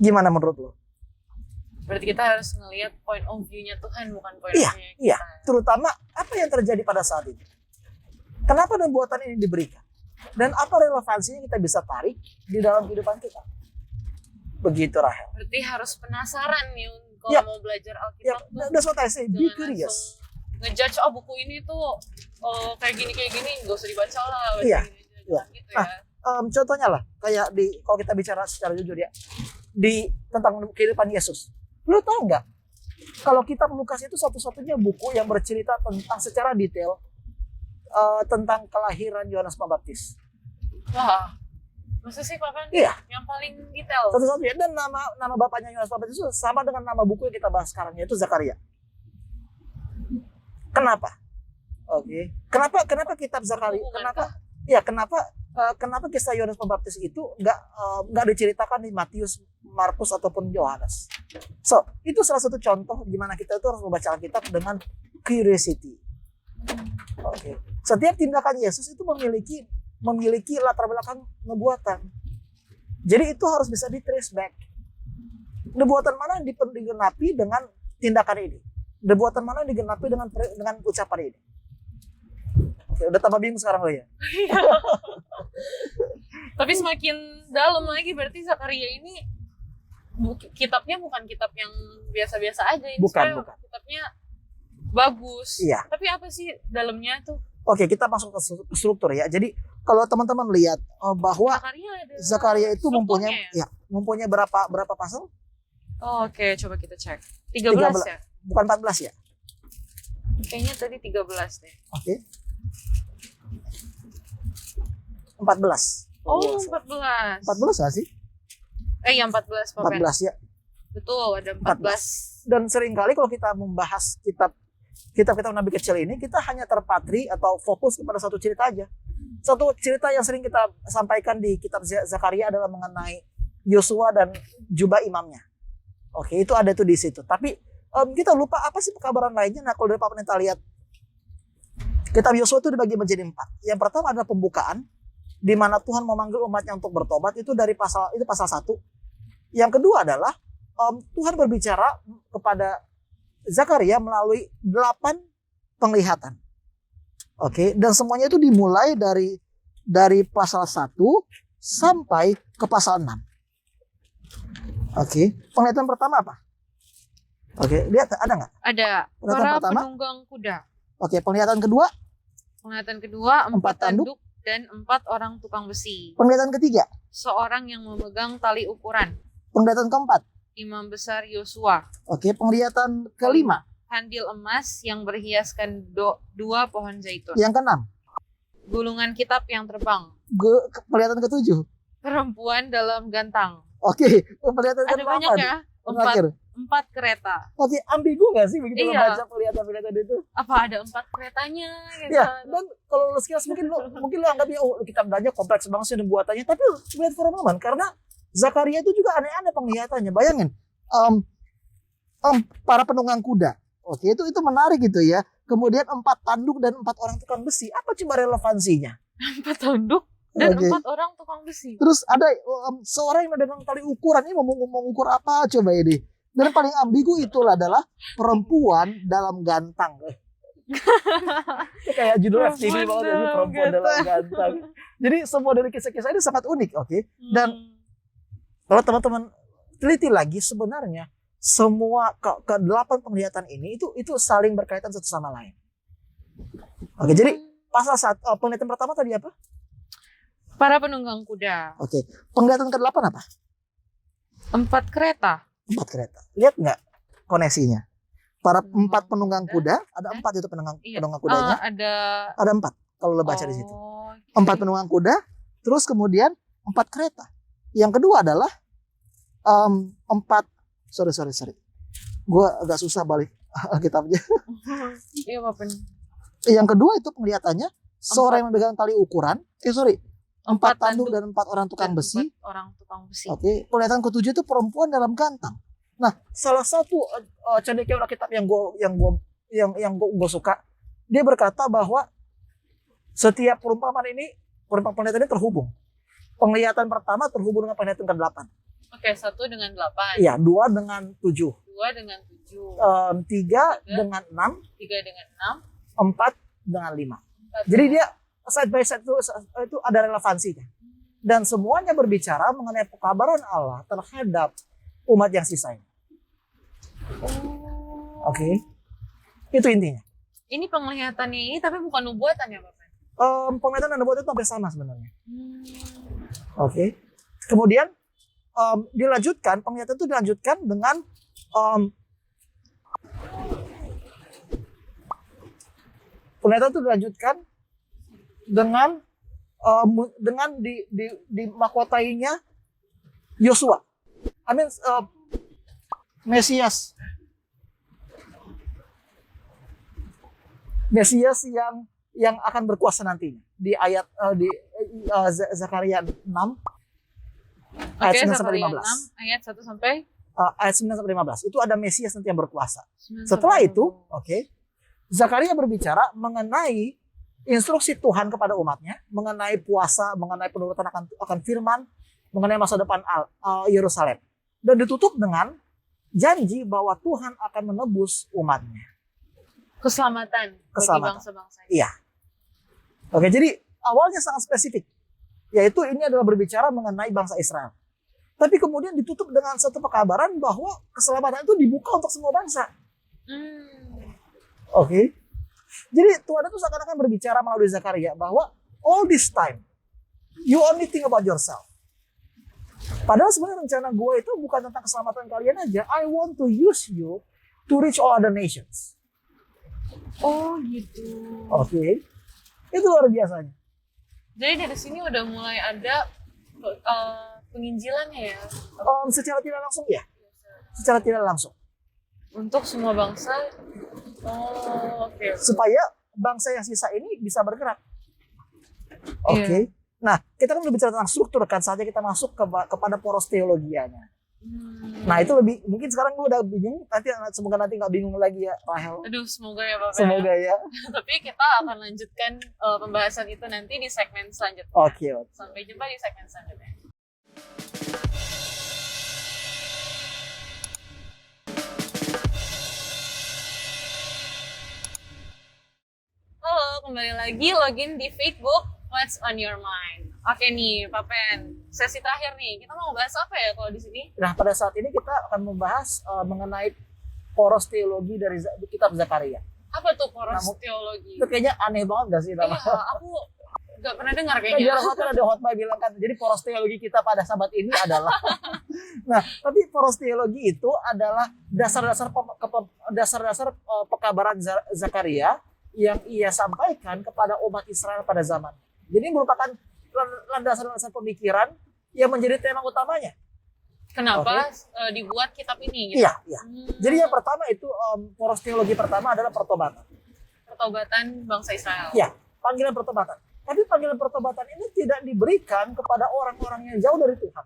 Gimana menurut lo? Berarti kita harus ngelihat point of view-nya Tuhan, bukan point Iya, of view-nya kita. iya. Terutama apa yang terjadi pada saat itu. Kenapa nubuatan ini diberikan? Dan apa relevansinya kita bisa tarik di dalam kehidupan kita? Begitu, Rahel. Berarti harus penasaran nih kalau Ya. mau belajar Ya, Alkitab tuh. that's what I say. Be Jangan curious. langsung ngejudge, buku ini tuh kayak gini, nggak usah dibaca lah. Baca Iya, gini aja, iya. jangan gitu ya. Contohnya lah, kayak kalau kita bicara secara jujur ya, tentang kehidupan Yesus. Lu tahu nggak? Kalau kitab Lukas itu satu-satunya buku yang bercerita tentang secara detail tentang kelahiran Yohanes Pembaptis. Wah, masa sih Papan? Iya. Yang paling detail. Satu-satunya, dan nama bapaknya Yohanes Pembaptis itu sama dengan nama buku yang kita bahas sekarang, yaitu Zakaria. Kenapa? Oke. Kenapa kitab Zakaria? Kenapa kisah Yohanes Pembaptis itu nggak diceritakan di Matius, Markus ataupun Yohanes? So, itu salah satu contoh gimana kita itu harus membaca Alkitab dengan curiosity. Oke. Setiap tindakan Yesus itu memiliki latar belakang nubuatan. Jadi itu harus bisa di trace back. Nubuatan mana yang digenapi dengan tindakan ini? Nubuatan mana yang digenapi dengan ucapan ini? Oke, udah tambah bingung sekarang lo ya. Tapi semakin dalam lagi berarti Zakaria ini kitabnya bukan kitab yang biasa-biasa aja. Ini Bukan. Kitabnya bagus. Iya. Tapi apa sih dalamnya tuh? Oke, kita masuk ke struktur ya. Jadi kalau teman-teman lihat bahwa Zakaria itu mempunyai berapa pasal? Oh, oke, coba kita cek. 13 ya? Bukan 14 ya? Kayaknya tadi 13 deh. Oke. 14. Oh, 14. 14 nggak sih? Iya, 14 Papen. 14 ya. Betul, ada 14. Dan seringkali kalau kita membahas kitab Nabi kecil ini, kita hanya terpatri atau fokus kepada satu cerita aja. Satu cerita yang sering kita sampaikan di kitab Zakaria adalah mengenai Yosua dan jubah imamnya. Oke, itu ada tuh di situ. Tapi kita lupa apa sih pekabaran lainnya. Nah, kalau dari Pak Pendeta lihat, kitab Yosua itu dibagi menjadi 4. Yang pertama adalah pembukaan, di mana Tuhan memanggil umatnya untuk bertobat. Itu pasal 1. Yang kedua adalah Tuhan berbicara kepada Zakaria melalui 8 penglihatan. Oke, dan semuanya itu dimulai dari pasal 1 sampai ke pasal 6. Oke, penglihatan pertama apa? Oke, lihat ada nggak? Ada. Penglihatan Para pertama? penunggang kuda. Oke, penglihatan kedua? Penglihatan kedua, 4 Empat tanduk. tanduk dan 4 orang tukang besi. Penglihatan ketiga? Seorang yang memegang tali ukuran. Penglihatan keempat? Imam besar Yosua. Oke, penglihatan kelima? Kandil emas yang berhiaskan 2 pohon zaitun. Yang keenam? Gulungan kitab yang terbang. Penglihatan ketujuh? Perempuan dalam gantang. Oke, penglihatan Ada kedelapan? banyak ya. Terakhir. 4 kereta. Oke, ambigu nggak sih begitu Iya. membaca penglihatan itu? Apa ada 4 keretanya? Gitu. Ya, dan kalau sekilas mungkin lo anggapnya kitab banyak kompleks banget sih nubuatannya, tapi lihat for a moment, karena Zakaria itu juga aneh-aneh penglihatannya. Bayangin, para penunggang kuda. Oke, itu menarik gitu ya. Kemudian 4 tanduk dan 4 orang tukang besi. Apa coba relevansinya? 4 tanduk dan Oke. 4 orang tukang besi. Terus ada seorang yang memegang tali ukuran, ini mau mengukur apa coba ini? Dan paling ambigu itulah adalah perempuan dalam gantang. Kayak judul FTV banget ya, perempuan dalam gantang. Jadi semua dari kisah-kisah ini sangat unik, oke? Dan kalau teman-teman teliti lagi, sebenarnya semua ke-8 penglihatan ini itu saling berkaitan satu sama lain. Oke, jadi pasal 1 penglihatan pertama tadi apa? Para penunggang kuda. Oke, penglihatan ke-8 apa? 4 kereta. 4 kereta. Lihat nggak koneksinya? Para 4 Penunggang penunggang kuda. kuda, ada 4 itu penunggang Iya. kudanya. Ada 4 kalau lo baca di situ. oke. 4 penunggang kuda, terus kemudian 4 kereta. Yang kedua adalah 4 sorry. Gue agak susah balik Alkitabnya. Iya, Bapak. Yang kedua itu penglihatannya seorang yang memegang tali ukuran. 4 tanduk dan 4 orang tukang dan besi. 4 orang tukang besi. Oke, penglihatan ketujuh itu perempuan dalam gantang. Nah, salah satu cendekiawan Alkitab yang gue suka, dia berkata bahwa setiap penglihatan ini terhubung. Penglihatan pertama terhubung dengan penglihatan ke-8. Oke, 1 dengan 8. Iya, 2 dengan 7. 2 dengan 7. 3 dengan 6. 3 dengan 6. 4 dengan 5. Jadi dia side by side itu ada relevansinya. Dan semuanya berbicara mengenai pekabaran Allah terhadap umat yang sisa ini. Oke. Itu intinya. Ini penglihatannya ini tapi bukan nubuatan ya Bapak? Penglihatan dan nubuatan itu hampir sama sebenarnya. Oke. Kemudian dilanjutkan, penglihatan itu dilanjutkan dengan penglihatan itu dilanjutkan dengan di mahkotainya Yosua. Mesias yang akan berkuasa nantinya di ayat di Zakaria 6 ayat 9 sampai 15. Ayat 1 sampai ayat 9 sampai 15. Itu ada Mesias nanti yang berkuasa. Setelah itu, Zakaria berbicara mengenai instruksi Tuhan kepada umatnya, mengenai puasa, mengenai penurutan akan firman, mengenai masa depan Yerusalem. Dan ditutup dengan janji bahwa Tuhan akan menebus umatnya. Keselamatan bagi bangsa-bangsa. Iya. Oke, jadi awalnya sangat spesifik. Yaitu ini adalah berbicara mengenai bangsa Israel. Tapi kemudian ditutup dengan satu pekabaran bahwa keselamatan itu dibuka untuk semua bangsa. Oke. Jadi Tuhan itu seakan-akan berbicara melalui Zakaria bahwa all this time you only think about yourself. Padahal sebenarnya rencana gue itu bukan tentang keselamatan kalian aja. I want to use you to reach all other nations. Oh gitu. Oke. Itu luar biasanya. Jadi dari sini udah mulai ada penginjilannya ya? Secara tidak langsung ya. Secara tidak langsung. Untuk semua bangsa. Supaya bangsa yang sisa ini bisa bergerak. Oke. Nah, kita kan berbicara tentang struktur kan, saatnya kita masuk kepada poros teologianya. Nah, itu lebih mungkin sekarang lu udah bingung, semoga nanti nggak bingung lagi ya, Rahel. Aduh, semoga ya Bapak. Semoga ya. Tapi kita akan lanjutkan pembahasan itu nanti di segmen selanjutnya. Oke. Sampai jumpa di segmen selanjutnya. Halo, kembali lagi login di Facebook. What's on your mind? Oke nih, Pak Pen. Sesi terakhir nih. Kita mau bahas apa ya kalau di sini? Nah, pada saat ini kita akan membahas mengenai poros teologi dari kitab Zakaria. Apa tuh poros teologi? Itu kayaknya aneh banget gak sih? Iya, aku gak pernah dengar kayaknya. Kan ada khotbah bilang kan, jadi poros teologi kita pada sabat ini adalah. Nah, tapi poros teologi itu adalah dasar-dasar pekabaran Zakaria yang ia sampaikan kepada umat Israel pada zaman. Jadi merupakan landasan-landasan pemikiran yang menjadi tema utamanya. Kenapa dibuat kitab ini? Gitu? Iya. Jadi yang pertama itu poros teologi pertama adalah pertobatan. Pertobatan bangsa Israel. Iya, panggilan pertobatan. Tapi panggilan pertobatan ini tidak diberikan kepada orang-orang yang jauh dari Tuhan.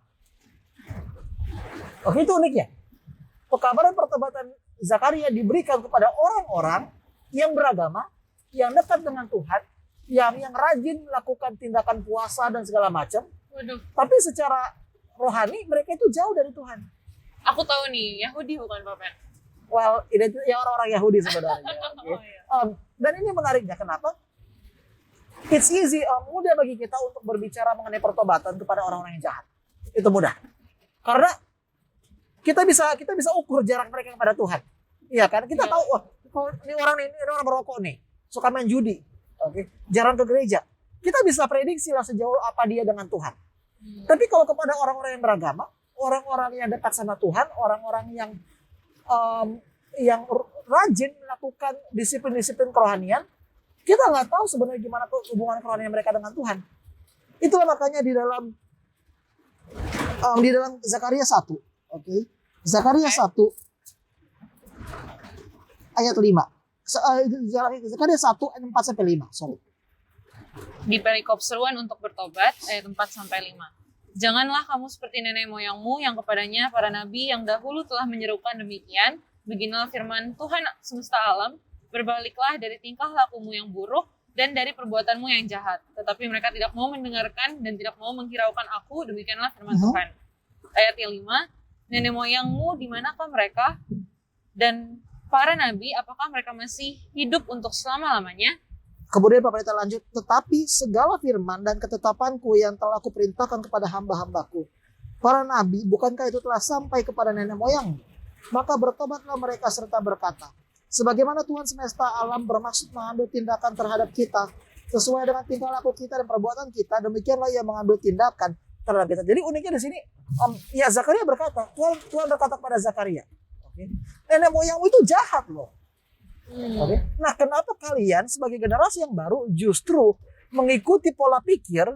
Oke, itu uniknya. Pekabaran pertobatan Zakaria diberikan kepada orang-orang yang beragama, yang dekat dengan Tuhan, yang rajin melakukan tindakan puasa dan segala macam. Tapi secara rohani mereka itu jauh dari Tuhan. Aku tahu nih, Yahudi bukan Bapak? Well, itu ya orang-orang Yahudi sebenarnya. Dan ini menariknya, kenapa? It's easy, mudah bagi kita untuk berbicara mengenai pertobatan kepada orang-orang yang jahat. Itu mudah. Karena kita bisa ukur jarak mereka kepada Tuhan. Iya kan? Kita tahu, ini orang merokok nih, suka main judi. Jarang ke gereja. Kita bisa prediksi lah sejauh apa dia dengan Tuhan. Tapi kalau kepada orang-orang yang beragama, orang-orang yang dekat sama Tuhan, orang-orang yang rajin melakukan disiplin-disiplin kerohanian, kita nggak tahu sebenarnya gimana hubungan kerohanian mereka dengan Tuhan. Itulah makanya di dalam Zakaria 1, Zakaria 1 ayat 5. Zakaria 1 ayat 4 sampai 5, sorry. Di perikop seruan untuk bertobat ayat 4 sampai 5. Janganlah kamu seperti nenek moyangmu yang kepadanya para nabi yang dahulu telah menyerukan demikian. Beginilah firman Tuhan semesta alam, berbaliklah dari tingkah lakumu yang buruk dan dari perbuatanmu yang jahat. Tetapi mereka tidak mau mendengarkan dan tidak mau menghiraukan aku, demikianlah firman Tuhan. Ayat yang 5, nenek moyangmu di manakah mereka? Dan para nabi, apakah mereka masih hidup untuk selama-lamanya? Kemudian Pak Pendeta lanjut, tetapi segala firman dan ketetapanku yang telah aku perintahkan kepada hamba-hambaku, para nabi, bukankah itu telah sampai kepada nenek moyang? Maka bertobatlah mereka serta berkata, sebagaimana Tuhan semesta alam bermaksud mengambil tindakan terhadap kita, sesuai dengan tingkah laku kita dan perbuatan kita, demikianlah ia mengambil tindakan terhadap kita. Jadi uniknya di sini, ya Zakaria berkata, Tuhan berkata kepada Zakaria, nenek moyangmu itu jahat loh. Oke. Nah, kenapa kalian sebagai generasi yang baru justru mengikuti pola pikir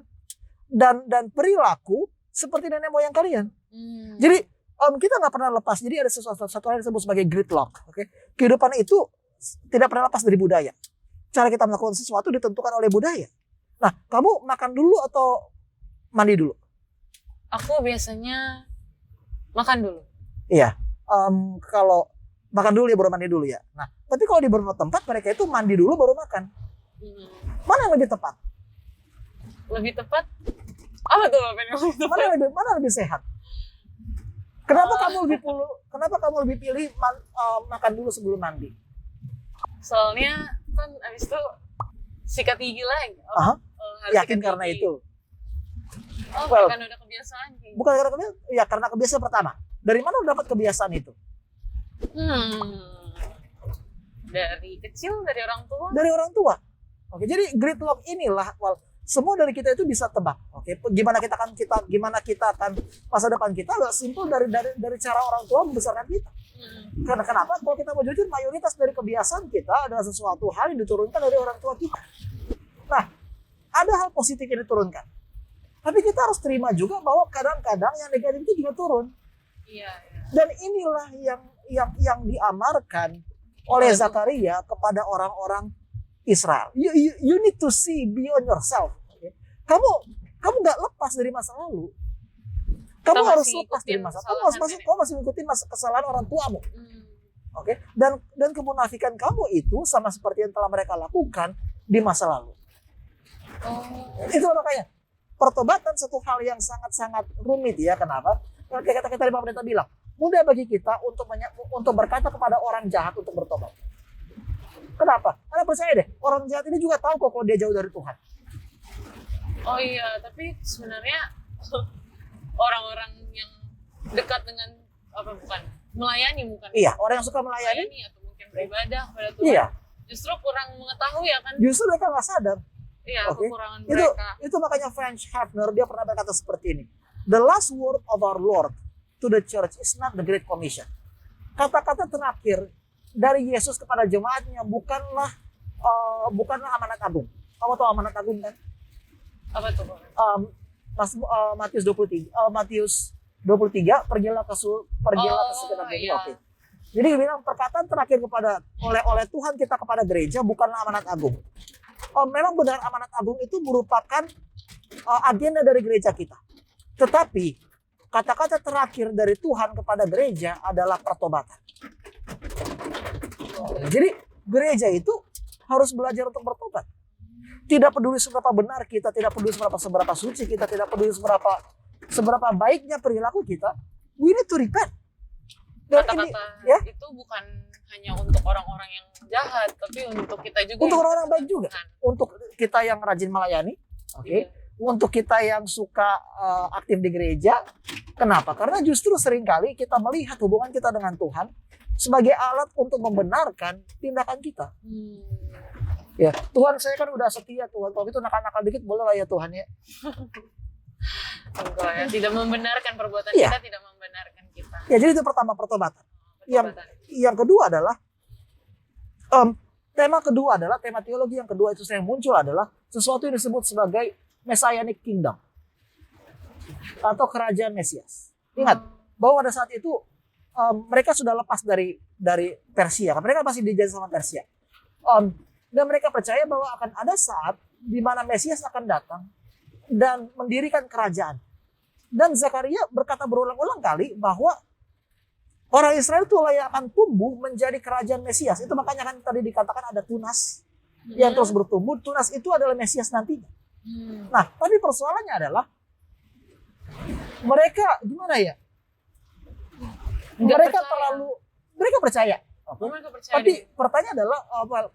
dan perilaku seperti nenek moyang kalian? Jadi kita nggak pernah lepas. Jadi ada satu hal yang disebut sebagai gridlock. Oke. Kehidupan itu tidak pernah lepas dari budaya. Cara kita melakukan sesuatu ditentukan oleh budaya. Nah, kamu makan dulu atau mandi dulu? Aku biasanya makan dulu. Iya. Kalau makan dulu ya baru mandi dulu ya. Nah, tapi kalau di beberapa tempat mereka itu mandi dulu baru makan. Mana yang lebih tepat? Lebih tepat? Apa tuh Bapak yang lebih tepat? Mana lebih sehat? Kenapa kamu lebih pilih makan dulu sebelum mandi? Soalnya kan abis itu sikat gigi lagi. Yakin karena itu? Karena udah kebiasaan. Bukan karena kebiasaan, ya karena kebiasaan pertama. Dari mana lu dapat kebiasaan itu? Dari kecil, dari orang tua. Dari orang tua. Oke, jadi gridlock inilah, semua dari kita itu bisa tebak. Oke, gimana kita akan masa depan kita gak simpel dari cara orang tua membesarkan kita. Karena kenapa? Kalau kita mau jujur, mayoritas dari kebiasaan kita adalah sesuatu hal yang diturunkan dari orang tua kita. Nah, ada hal positif yang diturunkan. Tapi kita harus terima juga bahwa kadang-kadang yang negatif itu juga turun. Iya. Dan inilah yang diamarkan oleh Zakaria kepada orang-orang Israel. You need to see beyond yourself. Okay? Kamu nggak lepas dari masa lalu. Kamu harus lepas dari masa. Kamu masih mengikuti kesalahan orang tuamu. Oke? Dan kemunafikan kamu itu sama seperti yang telah mereka lakukan di masa lalu. Itu makanya pertobatan satu hal yang sangat-sangat rumit ya. Kenapa? Kayak kata tadi Pak Pendeta bilang, mudah bagi kita untuk berkata kepada orang jahat untuk bertobat. Kenapa? Karena percaya deh, orang jahat ini juga tahu kok kalau dia jauh dari Tuhan. Oh iya, tapi sebenarnya orang-orang yang dekat dengan melayani bukan? Iya, orang yang suka melayani atau mungkin beribadah pada Tuhan. Iya. Justru kurang mengetahui ya kan? Justru mereka nggak sadar. Iya, kekurangan mereka. Itu makanya Franz Hafner dia pernah berkata seperti ini. The last word of our Lord to the church is not the Great Commission. Kata-kata terakhir dari Yesus kepada jemaatnya bukanlah amanat agung. Kamu tahu amanat agung kan? Apa tuh? Matius 23, pergilah ke segenap dunia. Oke. Jadi dia bilang perkataan terakhir oleh Tuhan kita kepada gereja bukanlah amanat agung. Memang benar amanat agung itu merupakan agenda dari gereja kita. Tetapi kata-kata terakhir dari Tuhan kepada gereja adalah pertobatan. Jadi gereja itu harus belajar untuk bertobat. Tidak peduli seberapa benar kita, tidak peduli seberapa suci kita, tidak peduli seberapa baiknya perilaku kita, we need to repent. Kata-kata itu bukan hanya untuk orang-orang yang jahat, tapi untuk kita juga. Untuk orang-orang baik juga. Untuk kita yang rajin melayani, oke. Untuk kita yang suka aktif di gereja. Kenapa? Karena justru seringkali kita melihat hubungan kita dengan Tuhan sebagai alat untuk membenarkan tindakan kita. Ya, Tuhan saya kan udah setia Tuhan. Kalau gitu nakal-nakal dikit boleh lah ya Tuhan ya. Enggak ya, tidak membenarkan perbuatan kita, tidak membenarkan kita. Ya, jadi itu pertama pertobatan. Yang kedua adalah tema teologi yang kedua itu yang muncul adalah sesuatu yang disebut sebagai Messianic Kingdom atau kerajaan Mesias. Ingat bahwa pada saat itu mereka sudah lepas dari Persia. Mereka masih dijajah sama Persia. Dan mereka percaya bahwa akan ada saat di mana Mesias akan datang dan mendirikan kerajaan. Dan Zakaria berkata berulang-ulang kali bahwa orang Israel itu layak akan tumbuh menjadi kerajaan Mesias. Itu makanya kan tadi dikatakan ada tunas yang terus bertumbuh. Tunas itu adalah Mesias nantinya. Nah, tapi persoalannya adalah mereka gimana ya? Mereka percaya. Oke. Mereka percaya. Tapi pertanyaan adalah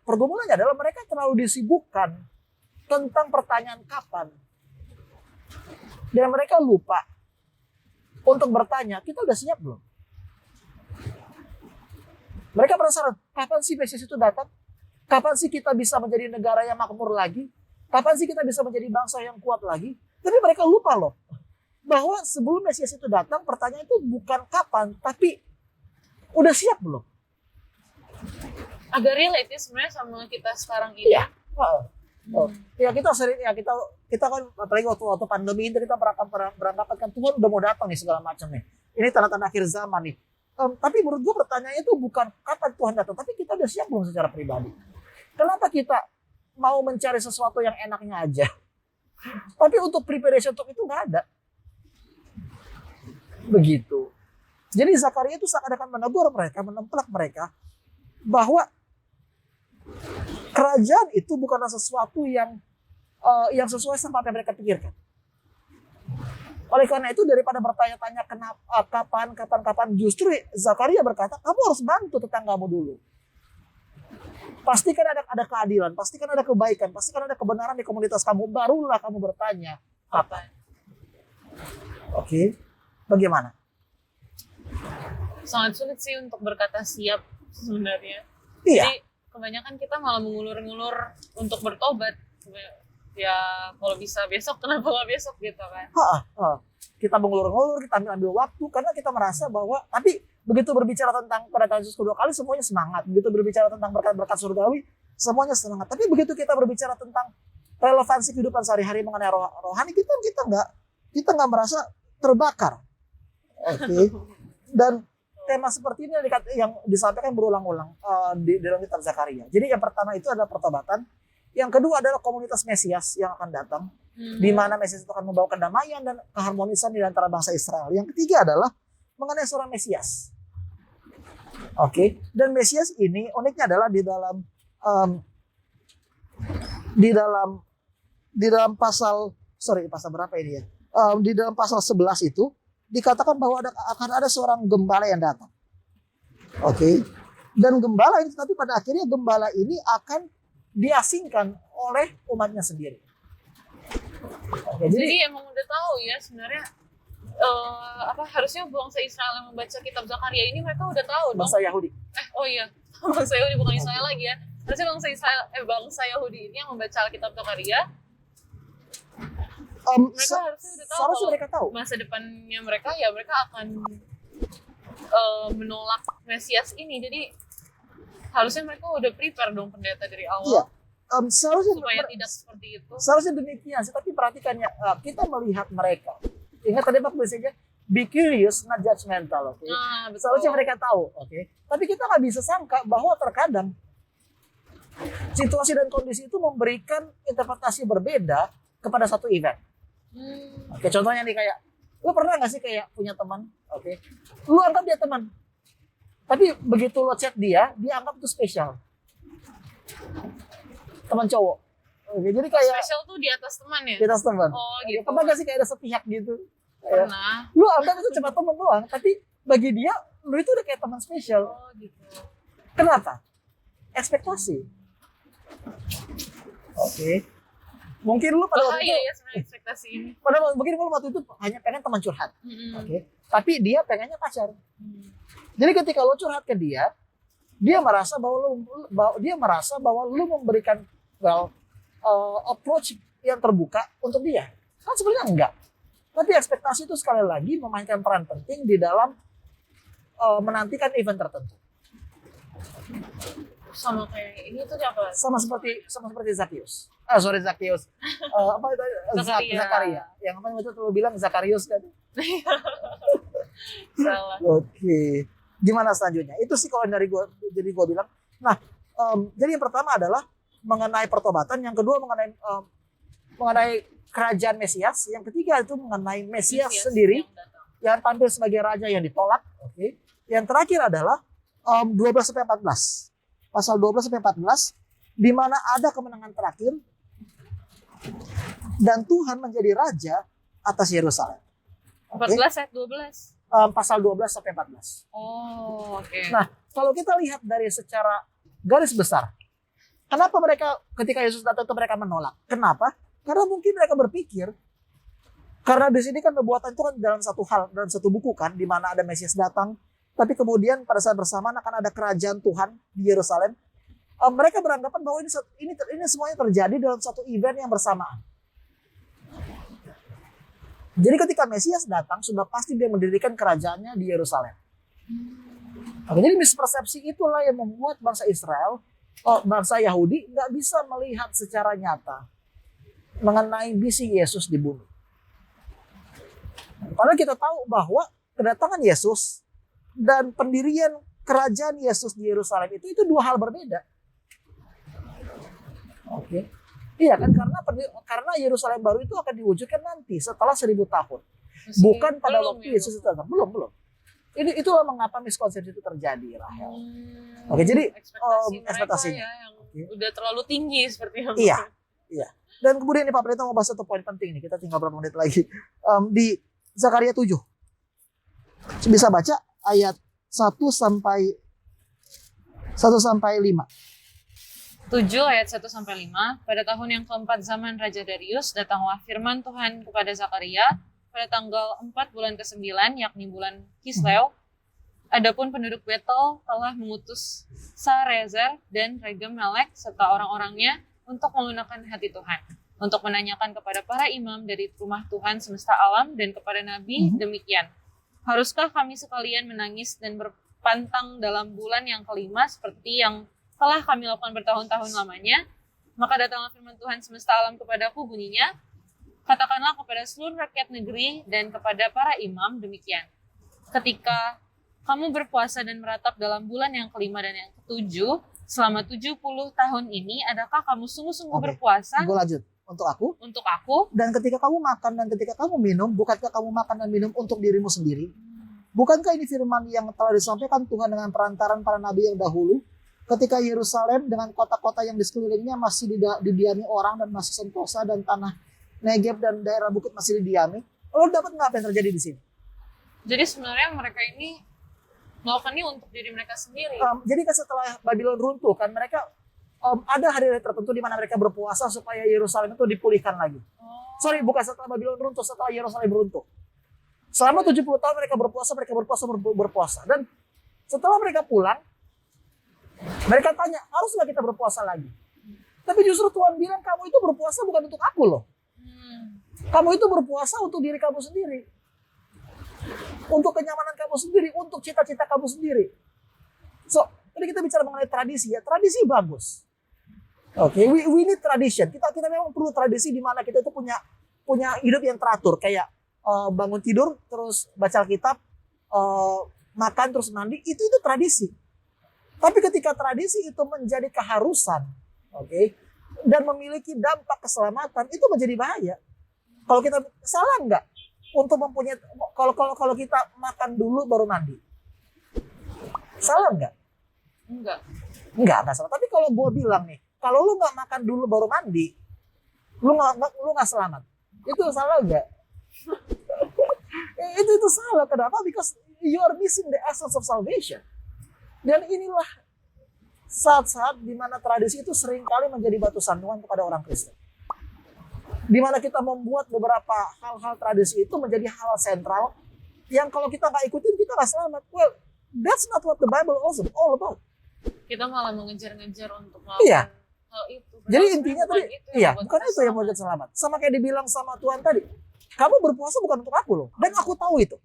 pergumulannya adalah mereka terlalu disibukkan tentang pertanyaan kapan. Dan mereka lupa untuk bertanya, kita udah siap belum? Mereka penasaran, kapan sih Mesias itu datang? Kapan sih kita bisa menjadi negara yang makmur lagi? Kapan sih kita bisa menjadi bangsa yang kuat lagi? Tapi mereka lupa loh, bahwa sebelum Mesias itu datang, pertanyaan itu bukan kapan, tapi udah siap belum? Agak relate ya sebenarnya sama kita sekarang ini. Iya. Ya kita sering kita kan apalagi waktu pandemi itu kita beranggapan kan Tuhan udah mau datang nih segala macam nih. Ini tanda-tanda akhir zaman nih. Tapi menurut gue pertanyaannya itu bukan kapan Tuhan datang, tapi kita udah siap belum secara pribadi. Kenapa kita mau mencari sesuatu yang enaknya aja? Tapi untuk preparation untuk itu nggak ada. Begitu. Jadi Zakaria itu seakan-akan menegur mereka, menemplak mereka bahwa kerajaan itu bukanlah sesuatu yang sesuai sama apa yang mereka pikirkan. Oleh karena itu daripada bertanya-tanya kenapa, kapan, justru Zakaria berkata, kamu harus bantu tetanggamu dulu. Pastikan ada keadilan, pastikan ada kebaikan, pastikan ada kebenaran di komunitas kamu, barulah kamu bertanya kapan. Oke, bagaimana? Sangat sulit sih untuk berkata siap sebenarnya. Iya. Jadi kebanyakan kita malah mengulur-ngulur untuk bertobat. Ya kalau bisa besok, kenapa nggak besok gitu kan? Kita mengulur-ngulur, kita ambil waktu karena kita merasa bahwa tapi begitu berbicara tentang kedatangan Yesus kedua kali semuanya semangat. Begitu berbicara tentang berkat-berkat surgawi semuanya semangat. Tapi begitu kita berbicara tentang relevansi kehidupan sehari-hari mengenai rohani kita nggak merasa terbakar. Oke. Dan tema seperti ini yang disampaikan berulang-ulang di dalam kitab Zakaria. Jadi yang pertama itu adalah pertobatan. Yang kedua adalah komunitas Mesias yang akan datang. Di mana Mesias itu akan membawa kedamaian dan keharmonisan di antara bangsa Israel. Yang ketiga adalah mengenai seorang Mesias. Oke. Dan Mesias ini uniknya adalah di dalam pasal berapa ini ya? Di dalam pasal 11 itu dikatakan bahwa akan ada seorang gembala yang datang. Oke. Dan gembala ini, tapi pada akhirnya gembala ini akan diasingkan oleh umatnya sendiri. Oke, jadi emang udah tahu ya sebenarnya harusnya bangsa Israel yang membaca kitab Zakaria ini mereka udah tahu bangsa Yahudi. Bangsa Yahudi bukan Israel lagi ya. Harusnya bangsa Yahudi ini yang membaca kitab Zakaria. Mereka harusnya udah tahu. Seharusnya mereka tahu. Masa depannya mereka akan menolak Mesias ini. Jadi harusnya mereka udah prepare dong pendeta dari awal. Iya. Seharusnya supaya tidak seperti itu. Seharusnya demikian. Tapi perhatikan ya, kita melihat mereka. Ingat tadi Pak biasanya be curious, not judgmental. Okay? Seharusnya mereka tahu. Okay? Tapi kita nggak bisa sangka bahwa terkadang situasi dan kondisi itu memberikan interpretasi berbeda kepada satu event. Oke, contohnya nih kayak, lu pernah nggak sih kayak punya teman? Oke, lu anggap dia teman. Tapi begitu lo chat dia anggap itu spesial. Teman cowok. Oke, jadi kayak spesial tuh di atas teman ya? Di atas teman. Oh gitu. Pernah nggak sih kayak ada sepihak gitu? Pernah. Lu anggap itu cuma teman doang, tapi bagi dia lu itu udah kayak teman spesial. Oh gitu. Kenapa? Ekspektasi. Oke. Mungkin lu pada waktu itu ya sebenarnya ekspektasi ini. Mungkin lu waktu itu hanya pengen teman curhat. Oke. Tapi dia pengennya pacar. Jadi ketika lu curhat ke dia merasa bahwa lu memberikan approach yang terbuka untuk dia. Kan sebenarnya enggak. Tapi ekspektasi itu sekali lagi memainkan peran penting di dalam menantikan event tertentu. Sama kayak ini tuh apa? Sama seperti Zakius. Zakius. Zakaria. Yang apa itu lu bilang Zakarius kan? Salah. Oke. Gimana selanjutnya? Itu sih kalau dari gua, jadi gua bilang. Nah, jadi yang pertama adalah mengenai pertobatan, yang kedua mengenai kerajaan Mesias, yang ketiga itu mengenai Mesias sendiri yang tampil sebagai raja yang ditolak. Oke. Yang terakhir adalah 12-14. Pasal 12-14 di mana ada kemenangan terakhir dan Tuhan menjadi raja atas Yerusalem. 14 ayat 12. pasal 12 sampai 14. Oh, oke. Nah, kalau kita lihat dari secara garis besar, kenapa mereka ketika Yesus datang itu mereka menolak? Kenapa? Karena mungkin mereka berpikir, karena di sini kan nubuatan itu kan dalam satu hal, dalam satu buku kan, di mana ada Mesias datang, tapi kemudian pada saat bersamaan akan ada kerajaan Tuhan di Yerusalem. Mereka beranggapan bahwa ini semuanya terjadi dalam satu event yang bersamaan. Jadi ketika Mesias datang, sudah pasti dia mendirikan kerajaannya di Yerusalem. Jadi mispersepsi itulah yang membuat bangsa Israel, bangsa Yahudi, nggak bisa melihat secara nyata mengenai misi Yesus di bumi. Padahal kita tahu bahwa kedatangan Yesus dan pendirian kerajaan Yesus di Yerusalem itu dua hal berbeda. Oke. Iya kan, karena Yerusalem baru itu akan diwujudkan nanti setelah 1000 tahun. Bukan pada waktu Yesus datang. Belum. Itulah mengapa miskonsepsi itu terjadi, Rahel. Oke, jadi ekspektasinya yang udah terlalu tinggi seperti yang Iya. Dan kemudian nih Pak Pendeta mau bahas satu poin penting nih. Kita tinggal beberapa menit lagi. Di Zakaria 7. Bisa baca ayat 1 sampai 5. 7 ayat 1 sampai 5. Pada tahun yang keempat zaman Raja Darius, datanglah firman Tuhan kepada Zakaria pada tanggal 4 bulan ke-9, yakni bulan Kisleu. Adapun penduduk Betel telah mengutus Sarezer dan Regem-Melek serta orang-orangnya untuk menggunakan hati Tuhan, untuk menanyakan kepada para imam dari rumah Tuhan semesta alam dan kepada nabi demikian. Haruskah kami sekalian menangis dan berpantang dalam bulan yang kelima seperti yang telah kami lakukan bertahun-tahun lamanya? Maka datanglah firman Tuhan semesta alam kepadaku, bunyinya, katakanlah kepada seluruh rakyat negeri dan kepada para imam demikian. Ketika kamu berpuasa dan meratap dalam bulan yang kelima dan yang ketujuh, selama 70 tahun ini, adakah kamu sungguh-sungguh berpuasa? Gue lanjut. Untuk aku. Dan ketika kamu makan dan ketika kamu minum, bukankah kamu makan dan minum untuk dirimu sendiri? Bukankah ini firman yang telah disampaikan Tuhan dengan perantaran para nabi yang dahulu? Ketika Yerusalem dengan kota-kota yang di sekelilingnya masih didiami orang dan masih sentosa dan tanah Negeb dan daerah bukit masih didiami. Lo dapat nggak apa yang terjadi di sini? Jadi sebenarnya mereka ini melakukan ini untuk diri mereka sendiri. Jadi kan setelah Babylon runtuh kan mereka ada hari-hari tertentu di mana mereka berpuasa supaya Yerusalem itu dipulihkan lagi. Sorry, bukan setelah Babylon runtuh, setelah Yerusalem runtuh. Selama 70 tahun mereka berpuasa. Dan setelah mereka pulang, mereka tanya, harus nggak kita berpuasa lagi? Tapi justru Tuhan bilang, kamu itu berpuasa bukan untuk aku loh. Kamu itu berpuasa untuk diri kamu sendiri. Untuk kenyamanan kamu sendiri, untuk cita-cita kamu sendiri. So, jadi kita bicara mengenai tradisi ya, tradisi bagus. Oke, we need tradition. Kita memang perlu tradisi di mana kita itu punya hidup yang teratur, kayak bangun tidur, terus baca Alkitab, makan terus mandi, itu tradisi. Tapi ketika tradisi itu menjadi keharusan, dan memiliki dampak keselamatan, itu menjadi bahaya. Kalau kita salah nggak untuk mempunyai, kalau kita makan dulu baru mandi, salah nggak? Enggak salah. Tapi kalau gue bilang nih, kalau lu nggak makan dulu baru mandi, lu nggak selamat. Itu salah nggak? itu salah. Kenapa? Because you are missing the essence of salvation. Dan inilah saat-saat di mana tradisi itu seringkali menjadi batu sandungan kepada orang Kristen. Di mana kita membuat beberapa hal-hal tradisi itu menjadi hal sentral yang kalau kita nggak ikutin kita nggak selamat. Well, that's not what the Bible also all about. Kita malah mengejar-ngejar untuk melakukan hal itu. Jadi intinya tadi, bukan itu yang membuat selamat. Sama kayak dibilang sama Tuhan tadi, kamu berpuasa bukan untuk aku loh, dan aku tahu itu.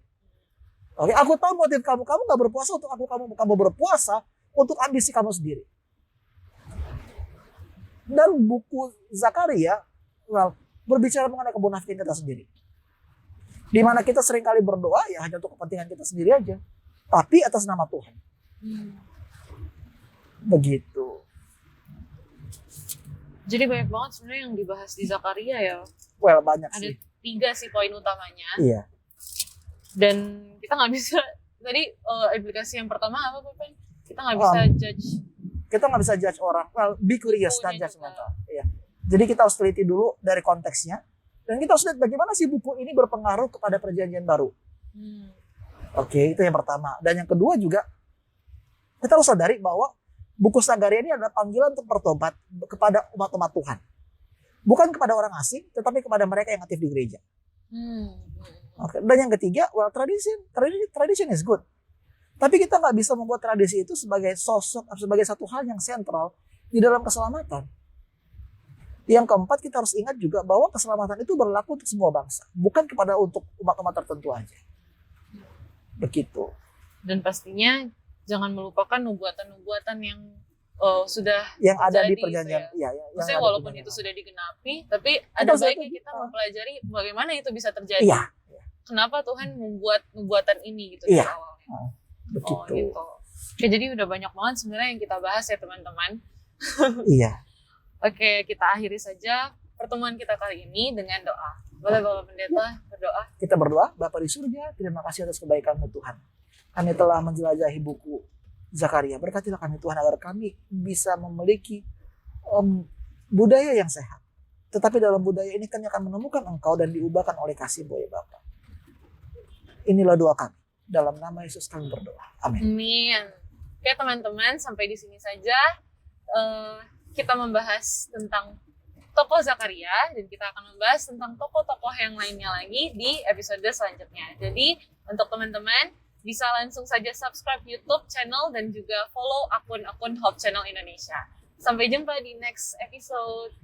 Oke, aku tahu motif kamu nggak berpuasa untuk aku, kamu berpuasa untuk ambisi kamu sendiri. Dan buku Zakaria, berbicara mengenai kemunafikan kita sendiri. Di mana kita seringkali berdoa ya hanya untuk kepentingan kita sendiri aja, tapi atas nama Tuhan. Begitu. Jadi banyak banget sebenarnya yang dibahas di Zakaria ya. Well, banyak sih. Ada 3 sih poin utamanya. Iya. Dan kita nggak bisa, tadi implikasi yang pertama apa Pak? Kita nggak bisa judge. Kita nggak bisa judge orang. Well, be curious dan judgmental. Iya. Jadi kita harus teliti dulu dari konteksnya. Dan kita harus lihat bagaimana sih buku ini berpengaruh kepada perjanjian baru. Oke, itu yang pertama. Dan yang kedua juga, kita harus sadari bahwa buku Sagaria ini adalah panggilan untuk bertobat kepada umat-umat Tuhan. Bukan kepada orang asing, tetapi kepada mereka yang aktif di gereja. Oke. Dan yang ketiga, well, tradition is good. Tapi kita nggak bisa membuat tradisi itu sebagai sosok, sebagai satu hal yang sentral di dalam keselamatan. Yang keempat, kita harus ingat juga bahwa keselamatan itu berlaku untuk semua bangsa, bukan untuk umat-umat tertentu aja. Begitu. Dan pastinya jangan melupakan nubuatan-nubuatan yang sudah yang ada di terjadi, perjanjian. gitu ya. Iya, Maksudnya yang walaupun ada di itu perjanjian. sudah digenapi, tapi ada Itu baiknya satu- kita mempelajari bagaimana itu bisa terjadi. Iya, Kenapa Tuhan membuat nubuatan ini gitu dari Iya. awalnya. begitu. Gitu. Oke, jadi udah banyak banget sebenarnya yang kita bahas ya teman-teman. Iya. Oke, kita akhiri saja pertemuan kita kali ini dengan doa. Boleh Bapak Pendeta berdoa? Kita berdoa, Bapa di surga, terima kasih atas kebaikan-Mu Tuhan. Kami telah menjelajahi buku Zakaria. Berkatilah kami Tuhan agar kami bisa memiliki budaya yang sehat. Tetapi dalam budaya ini kami akan menemukan Engkau dan diubahkan oleh kasih-Mu ya Bapa. Inilah doa kami. Dalam nama Yesus kami berdoa. Amin. Amin. Oke teman-teman, sampai di sini saja kita membahas tentang tokoh Zakaria dan kita akan membahas tentang tokoh-tokoh yang lainnya lagi di episode selanjutnya. Jadi untuk teman-teman bisa langsung saja subscribe YouTube channel dan juga follow akun-akun Hope Channel Indonesia. Sampai jumpa di next episode.